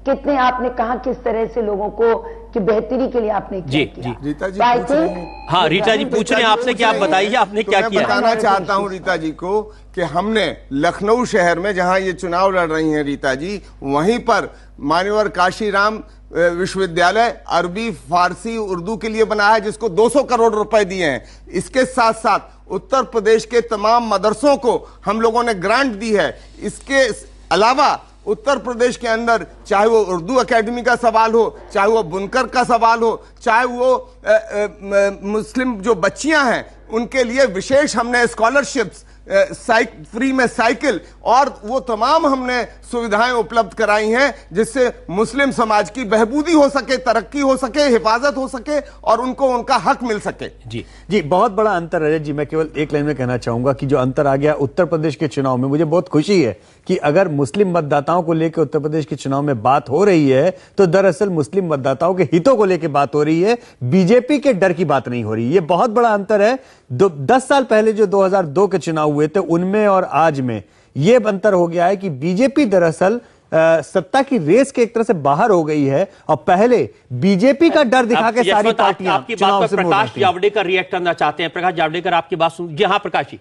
Speaker 10: कितने आपने कहा किस तरह से लोगों को कि बेहतरी के लिए आपने क्या किया।
Speaker 4: रीता जी
Speaker 1: हाँ, रीता जी पूछ रहे हैं आपसे कि आप बताइए आपने क्या किया।
Speaker 4: बताना चाहता हूं रीता जी को कि हमने लखनऊ शहर में जहां ये चुनाव लड़ रही हैं रीता जी, वहीं पर मान्यवर काशीराम विश्वविद्यालय अरबी, फारसी, उर्दू के लिए बनाया है, जिसको 200 करोड़ रुपए दिए हैं। इसके साथ साथ उत्तर प्रदेश के तमाम मदरसों को हम लोगों ने ग्रांट दी है। इसके अलावा उत्तर प्रदेश के अंदर चाहे वो उर्दू एकेडमी का सवाल हो, चाहे वो बुनकर का सवाल हो, चाहे वो मुस्लिम जो बच्चियां हैं उनके लिए विशेष हमने स्कॉलरशिप्स, फ्री में साइकिल और वो तमाम हमने सुविधाएं उपलब्ध कराई हैं, जिससे मुस्लिम समाज की बहबूदी हो सके, तरक्की हो सके, हिफाजत हो सके और उनको उनका हक मिल सके।
Speaker 2: जी बहुत बड़ा अंतर है जी। मैं केवल एक लाइन में कहना चाहूंगा कि जो अंतर आ गया उत्तर प्रदेश के चुनाव में, मुझे बहुत खुशी है कि अगर मुस्लिम मतदाताओं को लेकर उत्तर प्रदेश के चुनाव में बात हो रही है तो दरअसल मुस्लिम मतदाताओं के हितों को लेकर बात हो रही है, बीजेपी के डर की बात नहीं हो रही। ये बहुत बड़ा अंतर है। 10 साल पहले जो 2002 के चुनाव हुए थे उनमें और आज में यह अंतर हो गया है कि बीजेपी दरअसल सत्ता की रेस के एक तरह से बाहर हो गई है और पहले बीजेपी का डर दिखा के सारी पार्टियां
Speaker 1: आपकी बात पर प्रकाश जावड़ेकर रिएक्ट करना चाहते हैं। प्रकाश जावड़ेकर आपकी बात सुन। जी हाँ प्रकाश जी।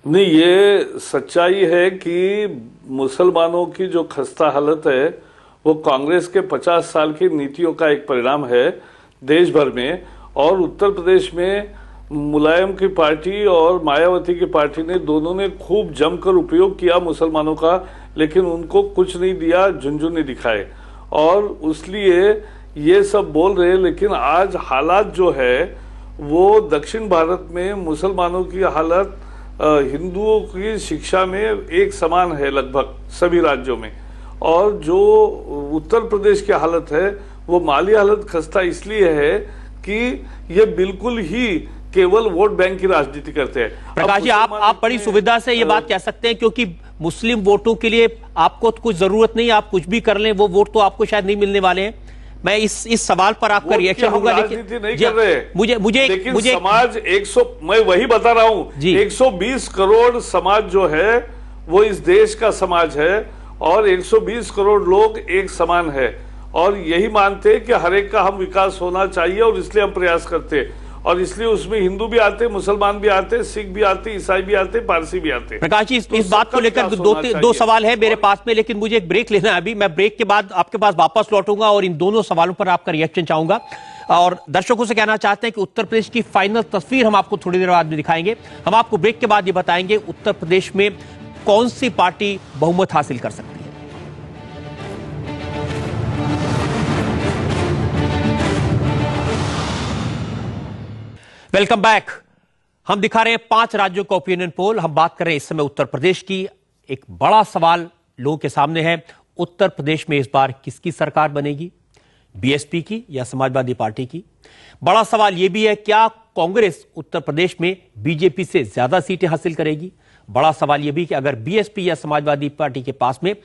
Speaker 9: नहीं, ये सच्चाई है कि मुसलमानों की जो खस्ता हालत है वो कांग्रेस के 50 साल की नीतियों का एक परिणाम है देश भर में। और उत्तर प्रदेश में मुलायम की पार्टी और मायावती की पार्टी ने दोनों ने खूब जमकर उपयोग किया मुसलमानों का, लेकिन उनको कुछ नहीं दिया, झुंझुने दिखाए और इसलिए ये सब बोल रहे हैं। लेकिन आज हालात जो है वो दक्षिण भारत में मुसलमानों की हालत हिंदुओं की शिक्षा में एक समान है लगभग सभी राज्यों में, और जो उत्तर प्रदेश की हालत है वो माली हालत खस्ता इसलिए है कि ये बिल्कुल ही केवल वोट बैंक की राजनीति करते हैं।
Speaker 1: प्रकाश जी, आप बड़ी सुविधा से ये बात कह सकते हैं क्योंकि मुस्लिम वोटों के लिए आपको तो कुछ जरूरत नहीं, आप कुछ भी कर लें वो वोट तो आपको शायद नहीं मिलने वाले हैं। मैं इस सवाल पर आपका रिएक्शन होगा,
Speaker 9: लेकिन नहीं कर रहे
Speaker 1: मुझे
Speaker 9: समाज 100, मैं वही बता रहा हूं, 120 करोड़ समाज जो है वो इस देश का समाज है और 120 करोड़ लोग एक समान है और यही मानते हैं कि हर एक का हम विकास होना चाहिए और इसलिए हम प्रयास करते हैं, और इसलिए उसमें हिंदू भी आते, मुसलमान भी आते, सिख भी आते, ईसाई भी आते, पारसी भी आते।
Speaker 1: प्रकाश जी, इस बात को लेकर दो सवाल है मेरे पास में, लेकिन मुझे एक ब्रेक लेना है अभी। मैं ब्रेक के बाद आपके पास वापस लौटूंगा और इन दोनों सवालों पर आपका रिएक्शन चाहूंगा। और दर्शकों से कहना चाहते हैं कि उत्तर प्रदेश की फाइनल तस्वीर हम आपको थोड़ी देर बाद में दिखाएंगे। हम आपको ब्रेक के बाद ये बताएंगे उत्तर प्रदेश में कौन सी पार्टी बहुमत हासिल कर सकती है। Welcome back. हम दिखा रहे हैं 5 राज्यों का ओपिनियन पोल। हम बात कर रहे हैं इस समय उत्तर प्रदेश की। एक बड़ा सवाल लोगों के सामने है, उत्तर प्रदेश में इस बार किसकी सरकार बनेगी, बीएसपी की या समाजवादी पार्टी की। बड़ा सवाल यह भी है, क्या कांग्रेस उत्तर प्रदेश में बीजेपी से ज्यादा सीटें हासिल करेगी। बड़ा सवाल यह भी कि अगर बीएसपी या समाजवादी पार्टी के पास में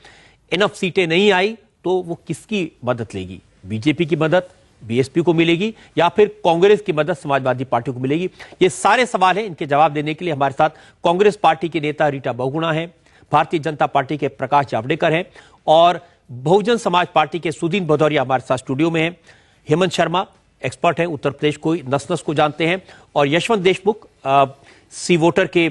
Speaker 1: इनफ सीटें नहीं आई तो वो किसकी मदद लेगी, बीजेपी की मदद बीएसपी को मिलेगी या फिर कांग्रेस की मदद समाजवादी पार्टी को मिलेगी। ये सारे सवाल हैं। इनके जवाब देने के लिए हमारे साथ कांग्रेस पार्टी के नेता रीटा बहुगुणा हैं, भारतीय जनता पार्टी के प्रकाश जावड़ेकर हैं और बहुजन समाज पार्टी के सुदीन भदौरिया हमारे साथ स्टूडियो में हैं। हेमंत शर्मा एक्सपर्ट हैं, उत्तर प्रदेश को नस नस को जानते हैं, और यशवंत देशमुख सी वोटर के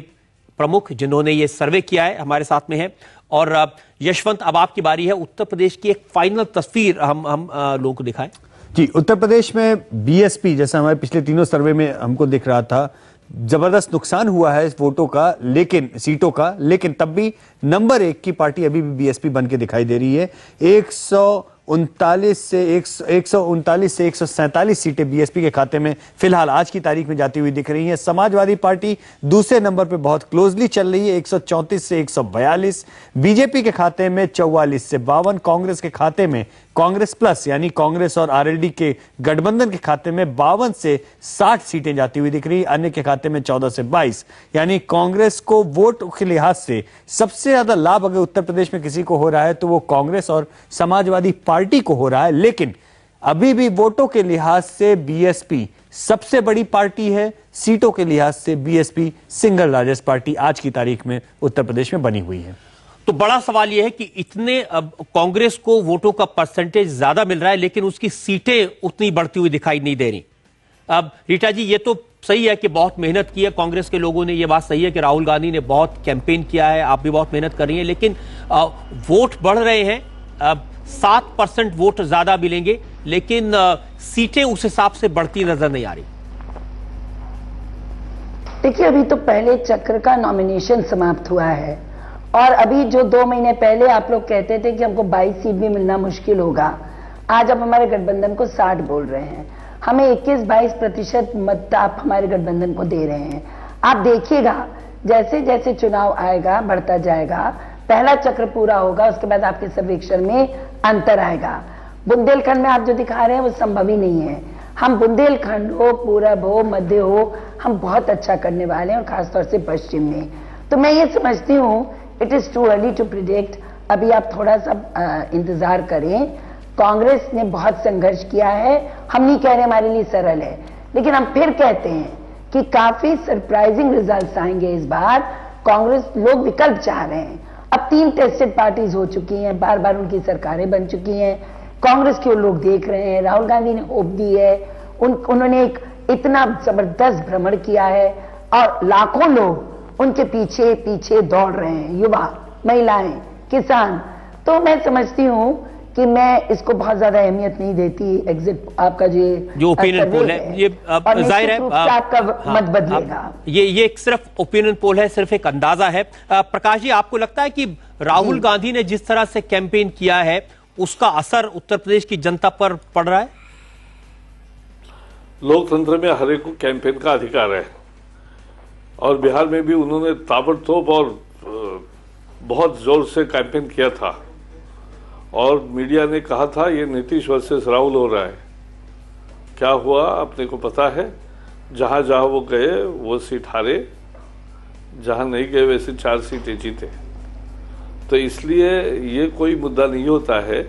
Speaker 1: प्रमुख जिन्होंने ये सर्वे किया है, हमारे साथ में है। और यशवंत, अब आपकी बारी है। उत्तर प्रदेश की एक फाइनल तस्वीर हम लोगों को दिखाएं।
Speaker 2: जी, उत्तर प्रदेश में बीएसपी, जैसा हमारे पिछले तीनों सर्वे में हमको दिख रहा था, जबरदस्त नुकसान हुआ है वोटों का, लेकिन सीटों का, लेकिन तब भी नंबर 1 की पार्टी अभी भी बीएसपी बन के दिखाई दे रही है। 139 से 147 सीटें बीएसपी के खाते में फिलहाल आज की तारीख में जाती हुई दिख रही हैं। समाजवादी पार्टी दूसरे नंबर पे बहुत क्लोजली चल रही है, 134 से 142, बीजेपी के खाते में 44 से 52, कांग्रेस के खाते में, कांग्रेस प्लस यानी कांग्रेस और आरएलडी के गठबंधन के खाते में 52 से 60 सीटें जाती हुई दिख रही, अन्य के खाते में 14 से 22। यानी कांग्रेस को वोट के लिहाज से सबसे ज्यादा लाभ अगर उत्तर प्रदेश में किसी को हो रहा है तो वो कांग्रेस और समाजवादी पार्टी को हो रहा है। लेकिन अभी भी वोटों के लिहाज से बीएसपी सबसे बड़ी पार्टी है, सीटों के लिहाज से बीएसपी सिंगल लार्जेस्ट पार्टी आज की तारीख में उत्तर प्रदेश में बनी हुई है।
Speaker 1: तो बड़ा सवाल यह है कि इतने कांग्रेस को वोटों का परसेंटेज ज्यादा मिल रहा है लेकिन उसकी सीटें उतनी बढ़ती हुई दिखाई नहीं दे रही। अब रीटा जी, ये तो सही है कि बहुत मेहनत की है कांग्रेस के लोगों ने, ये बात सही है कि राहुल गांधी ने बहुत कैंपेन किया है, आप भी बहुत मेहनत कर रही हैं, लेकिन वोट बढ़ रहे हैं, 7% वोट ज्यादा मिलेंगे, लेकिन सीटें उस हिसाब से बढ़ती नजर नहीं आ रही।
Speaker 10: देखिए, अभी तो पहले चक्र का नॉमिनेशन समाप्त हुआ है और अभी जो 2 महीने पहले आप लोग कहते थे कि हमको 22 सीट भी मिलना मुश्किल होगा, आज आप हमारे गठबंधन को 60 बोल रहे हैं। हमें 21-22% मत आप हमारे गठबंधन को दे रहे हैं। आप देखिएगा जैसे जैसे चुनाव आएगा बढ़ता जाएगा, पहला चक्र पूरा होगा, उसके बाद आपके सर्वेक्षण में अंतर आएगा। बुंदेलखंड में आप जो दिखा रहे हैं वो संभव ही नहीं है। हम बुंदेलखंड हो, पूरब हो, मध्य हो, हम बहुत अच्छा करने वाले हैं और खासतौर से पश्चिम में। तो मैं ये समझती हूँ it is too early to predict. अभी आप थोड़ा सा इंतजार करें। कांग्रेस ने बहुत संघर्ष किया है, हम नहीं कह रहे हमारे लिए सरल है, लेकिन हम फिर कहते हैं कि काफी सरप्राइजिंग रिजल्ट्स आएंगे इस बार। कांग्रेस लोग विकल्प चाह रहे हैं। अब 3 टेस्टेड पार्टीज हो चुकी हैं, बार बार उनकी सरकारें बन चुकी हैं, कांग्रेस के लोग देख रहे हैं। राहुल गांधी ने होप दी है, उन्होंने एक इतना जबरदस्त भ्रमण किया है और लाखों लोग उनके पीछे पीछे दौड़ रहे हैं, युवा, महिलाएं, किसान। तो मैं समझती हूं कि मैं इसको बहुत ज्यादा अहमियत नहीं देती। एग्जिट आपका जो
Speaker 1: ओपिनियन पोल है, ये जाहिर है
Speaker 10: आपका मत बदलेगा।
Speaker 1: ये सिर्फ ओपिनियन पोल है, सिर्फ एक अंदाजा है। प्रकाश जी, आपको लगता है कि राहुल गांधी ने जिस तरह से कैंपेन किया है उसका असर उत्तर प्रदेश की जनता पर पड़ रहा है?
Speaker 9: लोकतंत्र में हर एक को कैंपेन का अधिकार है और बिहार में भी उन्होंने ताबड़तोड़ और बहुत जोर से कैंपेन किया था और मीडिया ने कहा था ये नीतीश वर्सेस राहुल हो रहा है। क्या हुआ अपने को पता है, जहां जहां वो गए वो सीट हारे, जहां नहीं गए वैसे 4 सीटें जीते। तो इसलिए ये कोई मुद्दा नहीं होता है,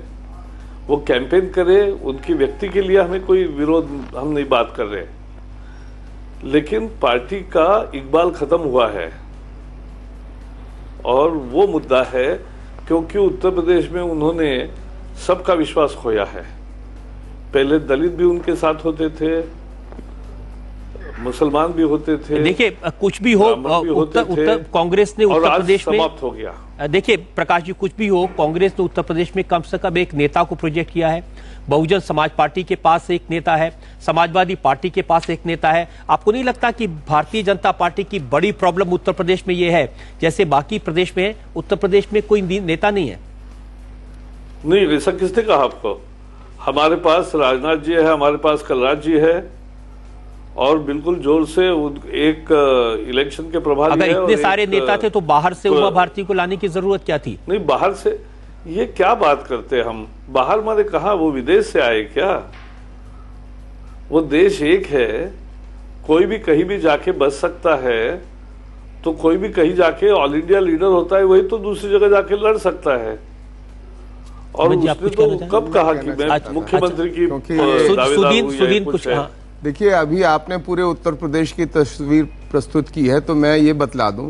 Speaker 9: वो कैंपेन करे, उनकी व्यक्ति के लिए हमें कोई विरोध, हम नहीं बात कर रहे, लेकिन पार्टी का इकबाल खत्म हुआ है और वो मुद्दा है क्योंकि उत्तर प्रदेश में उन्होंने सबका विश्वास खोया है। पहले दलित भी उनके साथ होते थे, मुसलमान भी होते थे।
Speaker 1: देखिए कुछ भी हो, उत्तर कांग्रेस ने उत्तर प्रदेश में
Speaker 9: समाप्त हो गया।
Speaker 1: देखिए प्रकाश जी, कुछ भी हो, कांग्रेस ने उत्तर प्रदेश में कम से कम एक नेता को प्रोजेक्ट किया है। बहुजन समाज पार्टी के पास एक नेता है, समाजवादी पार्टी के पास एक नेता है। आपको नहीं लगता कि भारतीय जनता पार्टी की बड़ी प्रॉब्लम उत्तर प्रदेश में यह है, जैसे बाकी प्रदेश में है, उत्तर प्रदेश में कोई नेता नहीं है?
Speaker 9: नहीं, ऐसा किसने कहा आपको? हमारे पास राजनाथ जी है, हमारे पास कलराज जी है, और बिल्कुल जोर से एक इलेक्शन के प्रभारी
Speaker 1: अगर
Speaker 9: है।
Speaker 1: इतने सारे नेता थे तो बाहर से उमा भारती को लाने की जरूरत क्या थी?
Speaker 9: नहीं, बाहर से ये क्या बात करते हैं हम? बाहर माने कहा, वो विदेश से आए क्या? वो देश एक है, कोई भी कहीं भी जाके बच सकता है। तो कोई भी कहीं जाके ऑल इंडिया लीडर होता है, वही तो दूसरी जगह जाके लड़ सकता है। और उसने तो कब कहा कि मैं मुख्यमंत्री की दावेदार हूं या कुछ है?
Speaker 4: देखिए, अभी आपने पूरे उत्तर प्रदेश की तस्वीर प्रस्तुत की है, तो मैं ये बतला दूं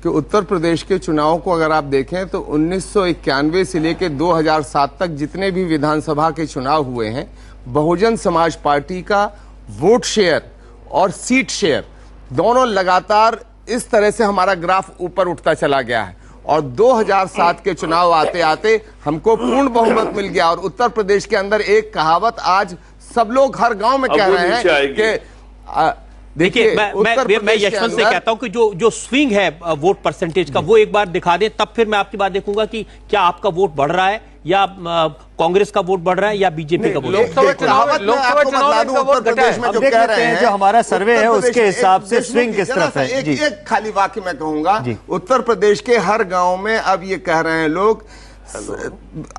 Speaker 4: कि उत्तर प्रदेश के चुनाव को अगर आप देखें तो 1991 से लेकर 2007 तक जितने भी विधानसभा के चुनाव हुए हैं, बहुजन समाज पार्टी का वोट शेयर और सीट शेयर दोनों लगातार इस तरह से हमारा ग्राफ ऊपर उठता चला गया है। और 2007 के चुनाव आते आते हमको पूर्ण बहुमत मिल गया। और उत्तर प्रदेश के अंदर एक कहावत आज सब लोग हर गांव में कह रहे हैं कि
Speaker 1: देखिए, मैं यशवंत से कहता हूं कि जो स्विंग है वोट परसेंटेज का, वो एक बार दिखा दे, तब फिर मैं आपकी बात देखूंगा कि क्या आपका वोट बढ़ रहा है या कांग्रेस का वोट बढ़ रहा है या बीजेपी का वोट।
Speaker 2: लोकसभा चुनाव जो हमारा सर्वे है उसके हिसाब से स्विंग किस तरफ है?
Speaker 4: एक खाली वाक्य मैं कहूंगा, उत्तर प्रदेश के हर गांव में अब ये कह रहे हैं लोग,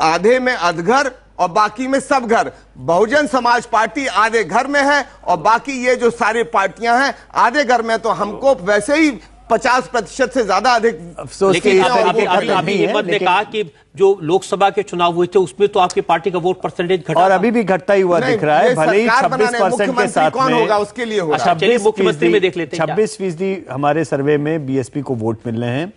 Speaker 4: आधे में अधघर और बाकी में सब घर। बहुजन समाज पार्टी आधे घर में है और बाकी ये जो सारी पार्टियां हैं आधे घर में। तो हमको वैसे ही 50% से ज्यादा अधिक अफसोस।
Speaker 1: लेकिन अभी हिम्मत ने कहा कि जो लोकसभा के चुनाव हुए थे उसमें तो आपकी पार्टी का वोट परसेंटेज घटा और
Speaker 2: अभी भी घटता ही हुआ दिख रहा है। भले ही 26% के साथ
Speaker 4: कौन होगा उसके लिए होगा।
Speaker 1: 26% में देख लेते हैं।
Speaker 2: 26% हमारे सर्वे में बीएसपी को वोट मिल रहे हैं,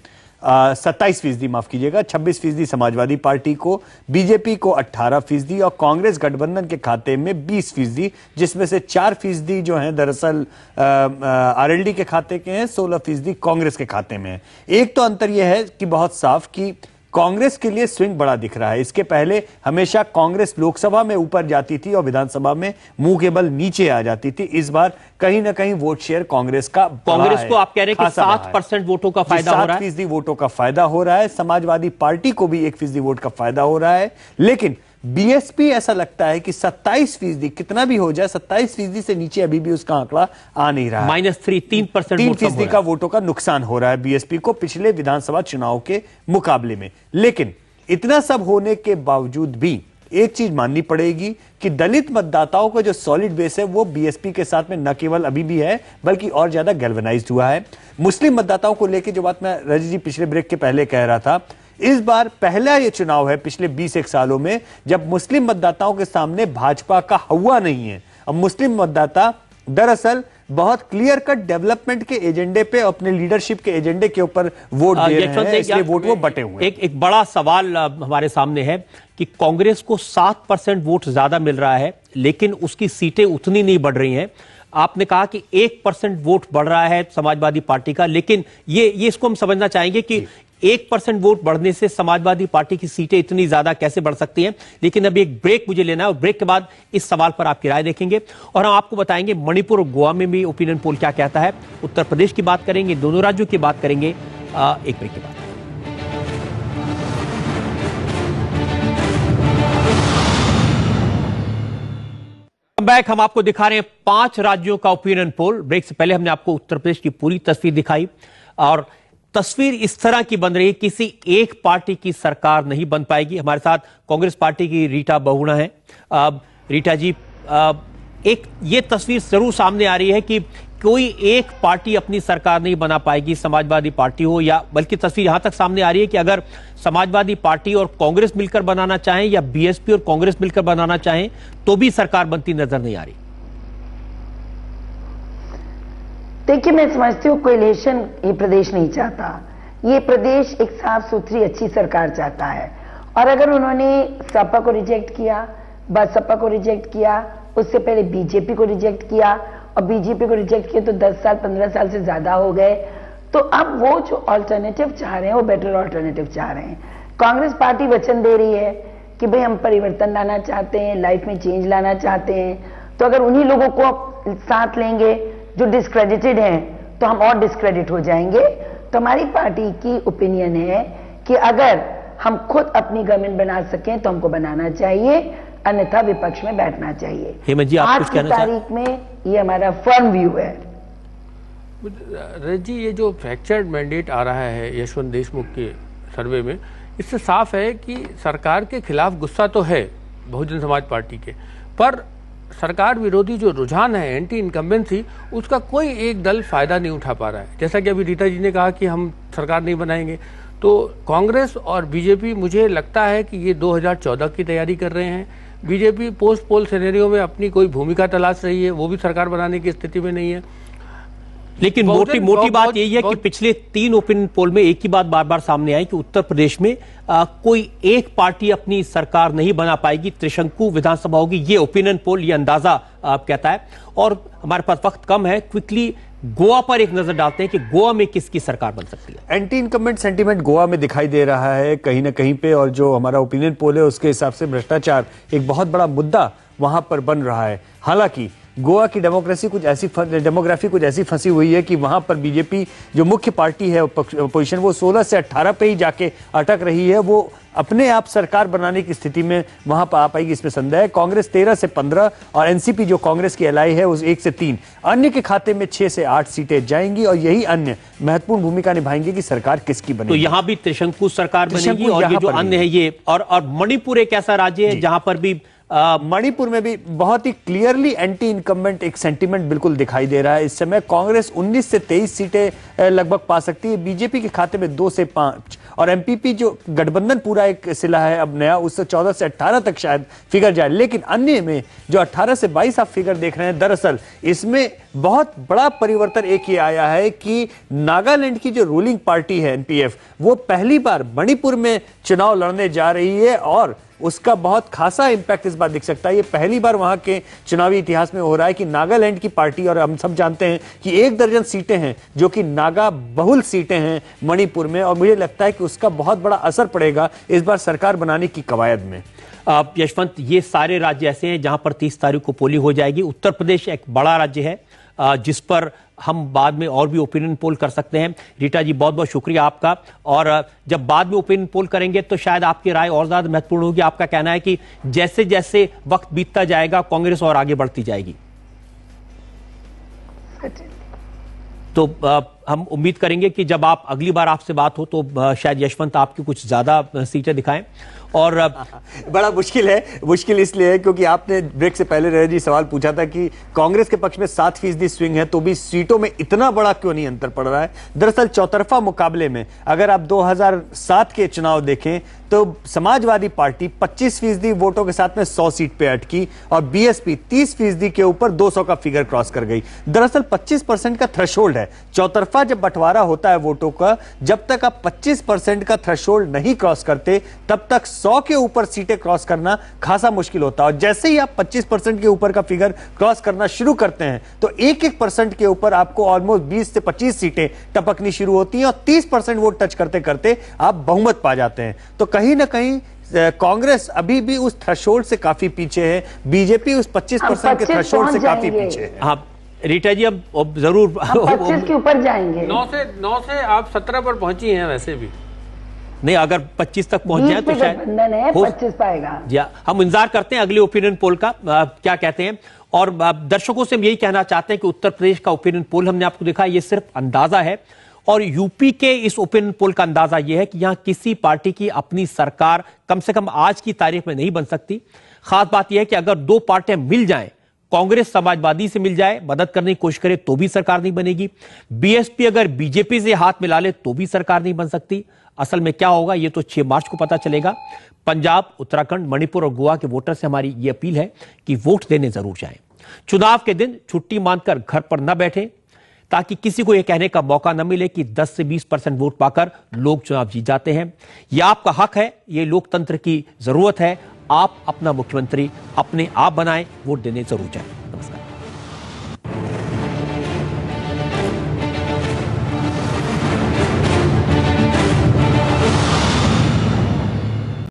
Speaker 2: 27% माफ कीजिएगा, 26% समाजवादी पार्टी को, बीजेपी को 18% और कांग्रेस गठबंधन के खाते में 20%, जिसमें से 4% जो हैं दरअसल आरएलडी के खाते के हैं, 16% कांग्रेस के खाते में है। एक तो अंतर यह है कि बहुत साफ कि कांग्रेस के लिए स्विंग बड़ा दिख रहा है। इसके पहले हमेशा कांग्रेस लोकसभा में ऊपर जाती थी और विधानसभा में मुंह के बल नीचे आ जाती थी। इस बार कहीं ना कहीं वोट शेयर कांग्रेस का,
Speaker 1: कांग्रेस को आप कह रहे हैं कि 7% वोटों का फायदा हो रहा है,
Speaker 2: 7% वोटों का फायदा हो रहा है। समाजवादी पार्टी को भी 1% वोट का फायदा हो रहा है। लेकिन बीएसपी ऐसा लगता है कि 27%, कितना भी हो जाए 27% से नीचे अभी भी उसका आंकड़ा आ नहीं रहा है।
Speaker 1: -3%
Speaker 2: का वोटों का नुकसान हो रहा है बीएसपी को पिछले विधानसभा चुनाव के मुकाबले में। लेकिन इतना सब होने के बावजूद भी एक चीज माननी पड़ेगी कि दलित मतदाताओं का जो सॉलिड बेस है वो बीएसपी के साथ में न केवल अभी भी है बल्कि और ज्यादा गैल्वेनाइज्ड हुआ है। मुस्लिम मतदाताओं को लेकर जो बात मैं रजत जी पिछले ब्रेक के पहले कह रहा था, इस बार पहला ये चुनाव है पिछले 20 सालों में जब मुस्लिम मतदाताओं के सामने भाजपा का हवा नहीं है। अब मुस्लिम मतदाता दरअसल बहुत क्लियर कट डेवलपमेंट के एजेंडे पे, अपने लीडरशिप के एजेंडे के ऊपर वोट दे रहे हैं, इसलिए वोट वो बटे हुए हैं।
Speaker 1: एक बड़ा सवाल हमारे सामने है कि कांग्रेस को 7% वोट ज्यादा मिल रहा है लेकिन उसकी सीटें उतनी नहीं बढ़ रही हैं। आपने कहा कि 1% वोट बढ़ रहा है समाजवादी पार्टी का, लेकिन ये इसको हम समझना चाहेंगे कि 1% वोट बढ़ने से समाजवादी पार्टी की सीटें इतनी ज्यादा कैसे बढ़ सकती हैं। लेकिन अभी एक ब्रेक मुझे लेना है और ब्रेक के बाद इस सवाल पर आपकी राय देखेंगे और हम आपको बताएंगे मणिपुर और गोवा में भी ओपिनियन पोल क्या कहता है। उत्तर प्रदेश की बात करेंगे, दोनों राज्यों की बात करेंगे एक ब्रेक के बाद। बैक हम आपको दिखा रहे हैं 5 राज्यों का ओपिनियन पोल। ब्रेक से पहले हमने आपको उत्तर प्रदेश की पूरी तस्वीर दिखाई और तस्वीर इस तरह की बन रही है, किसी एक पार्टी की सरकार नहीं बन पाएगी। हमारे साथ कांग्रेस पार्टी की रीटा बहुगुणा है। रीटा जी, एक ये तस्वीर जरूर सामने आ रही है कि कोई एक पार्टी अपनी सरकार नहीं बना पाएगी, समाजवादी पार्टी हो या, बल्कि तस्वीर यहां तक सामने आ रही है कि अगर समाजवादी पार्टी और कांग्रेस मिलकर बनाना चाहें या बीएसपी और कांग्रेस मिलकर बनाना चाहें तो भी सरकार बनती नजर नहीं आ रही।
Speaker 10: देखिए, मैं समझती हूँ कोएलिशन ये प्रदेश नहीं चाहता। ये प्रदेश एक साफ सुथरी अच्छी सरकार चाहता है और अगर उन्होंने सपा को रिजेक्ट किया, बसपा को रिजेक्ट किया, उससे पहले बीजेपी को रिजेक्ट किया, और बीजेपी को रिजेक्ट किया तो 10 साल 15 साल से ज्यादा हो गए। तो अब वो जो ऑल्टरनेटिव चाह रहे हैं वो बेटर ऑल्टरनेटिव चाह रहे हैं। कांग्रेस पार्टी वचन दे रही है कि भाई हम परिवर्तन लाना चाहते हैं, लाइफ में चेंज लाना चाहते हैं। तो अगर उन्हीं लोगों को साथ लेंगे जो डिस्क्रेडिटेड हैं तो हम और डिस्क्रेडिट हो जाएंगे। तो हमारी पार्टी की ओपिनियन है कि अगर हम खुद अपनी गवर्नमेंट बना सकें तो हमको बनाना चाहिए, अन्यथा विपक्ष में बैठना चाहिए।
Speaker 1: हेमंत जी, आप
Speaker 10: आज
Speaker 1: कुछ
Speaker 10: की
Speaker 1: कहना
Speaker 10: तारीख में ये हमारा फर्म व्यू है।
Speaker 3: रजत जी, ये जो फ्रैक्चर्ड मैंडेट आ रहा है यशवंत देशमुख के सर्वे में, इससे साफ है कि सरकार के खिलाफ गुस्सा तो है बहुजन समाज पार्टी के, पर सरकार विरोधी जो रुझान है, एंटी इनकम्बेंसी, उसका कोई एक दल फायदा नहीं उठा पा रहा है। जैसा कि अभी रीता जी ने कहा कि हम सरकार नहीं बनाएंगे, तो कांग्रेस और बीजेपी मुझे लगता है कि ये 2014 की तैयारी कर रहे हैं। बीजेपी पोस्ट पोल सिनेरियो में अपनी कोई भूमिका तलाश रही है, वो भी सरकार बनाने की स्थिति में नहीं है।
Speaker 1: लेकिन मोटी बात यही है कि पिछले 3 ओपिनियन पोल में एक ही बात बार बार सामने आई कि उत्तर प्रदेश में कोई एक पार्टी अपनी सरकार नहीं बना पाएगी, त्रिशंकु विधानसभा होगी। ये ओपिनियन पोल, ये अंदाजा कहता है। और हमारे पास वक्त कम है, क्विकली गोवा पर एक नजर डालते हैं कि गोवा में किसकी सरकार बन सकती है।
Speaker 2: एंटी इनकम्बेंट सेंटीमेंट गोवा में दिखाई दे रहा है कहीं ना कहीं पे, और जो हमारा ओपिनियन पोल है उसके हिसाब से भ्रष्टाचार एक बहुत बड़ा मुद्दा वहां पर बन रहा है। हालांकि गोवा की डेमोग्राफी कुछ ऐसी फंसी हुई है कि वहां पर बीजेपी जो मुख्य पार्टी है अपोजिशन, वो 16 से 18 पे ही जाके अटक रही है। वो अपने आप सरकार बनाने की स्थिति में वहां पर आ पाएगी, इसमें संदेह है। कांग्रेस 13 से 15 और एनसीपी जो कांग्रेस की एलाई है उस 1 से 3, अन्य के खाते में 6 से 8 सीटें जाएंगी, और यही अन्य महत्वपूर्ण भूमिका निभाएंगे कि सरकार किसकी बनेगी।
Speaker 1: तो यहां भी त्रिशंकु सरकार बनेगी, और ये जो अन्य है ये, और मणिपुर एक ऐसा राज्य है जहां पर भी
Speaker 2: मणिपुर में भी बहुत ही क्लियरली एंटी इनकम्बेंट एक सेंटीमेंट बिल्कुल दिखाई दे रहा है। इस समय कांग्रेस 19 से 23 सीटें लगभग पा सकती है, बीजेपी के खाते में 2 से 5, और एमपीपी जो गठबंधन पूरा एक सिला है अब नया, उससे 14 से 18 तक शायद फिगर जाए। लेकिन अन्य में जो 18 से 22 आप फिगर देख रहे हैं, दरअसल इसमें बहुत बड़ा परिवर्तन एक ये आया है कि नागालैंड की जो रूलिंग पार्टी है एनपीएफ, वो पहली बार मणिपुर में चुनाव लड़ने जा रही है, और उसका बहुत खासा इंपैक्ट इस बार दिख सकता है। ये पहली बार वहां के चुनावी इतिहास में हो रहा है कि नागालैंड की पार्टी, और हम सब जानते हैं कि 1 दर्जन सीटें हैं जो कि नागा बहुल सीटें हैं मणिपुर में, और मुझे लगता है कि उसका बहुत बड़ा असर पड़ेगा इस बार सरकार बनाने की कवायद में।
Speaker 1: यशवंत, ये सारे राज्य ऐसे हैं जहां पर 30 तारीख को पोलिंग हो जाएगी। उत्तर प्रदेश एक बड़ा राज्य है जिस पर हम बाद में और भी ओपिनियन पोल कर सकते हैं। रीटा जी, बहुत बहुत शुक्रिया आपका। और जब बाद में ओपिनियन पोल करेंगे तो शायद आपकी राय और ज्यादा महत्वपूर्ण होगी। आपका कहना है कि जैसे जैसे वक्त बीतता जाएगा कांग्रेस और आगे बढ़ती जाएगी। तो हम उम्मीद करेंगे कि जब आप अगली बार आपसे बात हो तो शायद यशवंत आपकी कुछ ज्यादा सीटें दिखाएं। और
Speaker 2: बड़ा मुश्किल इसलिए है क्योंकि आपने ब्रेक से पहले रजत जी सवाल पूछा था कि कांग्रेस के पक्ष में 7% स्विंग है, तो भी सीटों में इतना बड़ा क्यों नहीं अंतर पड़ रहा है। दरअसल चौतरफा मुकाबले में अगर आप 2007 के चुनाव देखें तो समाजवादी पार्टी 25% वोटों के साथ में 100 सीट पे अटकी, और बीएसपी 30% के ऊपर 200 का फिगर क्रॉस कर गई। दरअसल 25% का थ्रेशोल्ड है। चौतरफा जब बंटवारा होता है वोटों का, जब तक आप 25% का थ्रेशोल्ड नहीं क्रॉस करते तब तक 100 के ऊपर सीटें क्रॉस करना खासा मुश्किल होता है। और जैसे ही आप 25% के ऊपर का फिगर क्रॉस करना शुरू करते हैं तो 1% के ऊपर आपको ऑलमोस्ट 20 से 25 सीटें टपकनी शुरू होती हैं, और 30% वोट टच करते करते आप बहुमत पा जाते हैं। तो कहीं ना कहीं कांग्रेस अभी भी उस थ्रेशोल्ड से काफी पीछे है, बीजेपी उस 25% के थ्रेशोल्ड से काफी पीछे है।
Speaker 1: हाँ रीटा जी, अब जरूर
Speaker 10: 25 के ऊपर जाएंगे।
Speaker 3: 9 से आप 17 पर पहुंची हैं वैसे भी
Speaker 1: नहीं, अगर 25 तक पहुंच जाए तो शायद
Speaker 10: है 25 पाएगा।
Speaker 1: जी, हम इंतजार करते हैं अगले ओपिनियन पोल का क्या कहते हैं। और दर्शकों से हम यही कहना चाहते हैं कि उत्तर प्रदेश का ओपिनियन पोल हमने आपको दिखा, ये सिर्फ अंदाजा है, और यूपी के इस ओपिनियन पोल का अंदाजा यह है कि यहां किसी पार्टी की अपनी सरकार कम से कम आज की तारीख में नहीं बन सकती। खास बात यह है कि अगर 2 पार्टियां मिल जाएं, कांग्रेस समाजवादी से मिल जाए, मदद करने की कोशिश करे तो भी सरकार नहीं बनेगी, बीएसपी अगर बीजेपी से हाथ मिला ले तो भी सरकार नहीं बन सकती। असल में क्या होगा ये तो 6 मार्च को पता चलेगा। पंजाब, उत्तराखंड, मणिपुर और गोवा के वोटर से हमारी ये अपील है कि वोट देने जरूर जाएं। चुनाव के दिन छुट्टी मानकर घर पर न बैठें, ताकि किसी को यह कहने का मौका न मिले कि 10 से 20% वोट पाकर लोग चुनाव जीत जाते हैं। यह आपका हक है, यह लोकतंत्र की जरूरत है। आप अपना मुख्यमंत्री अपने आप बनाएं, वोट देने जरूर जाएं।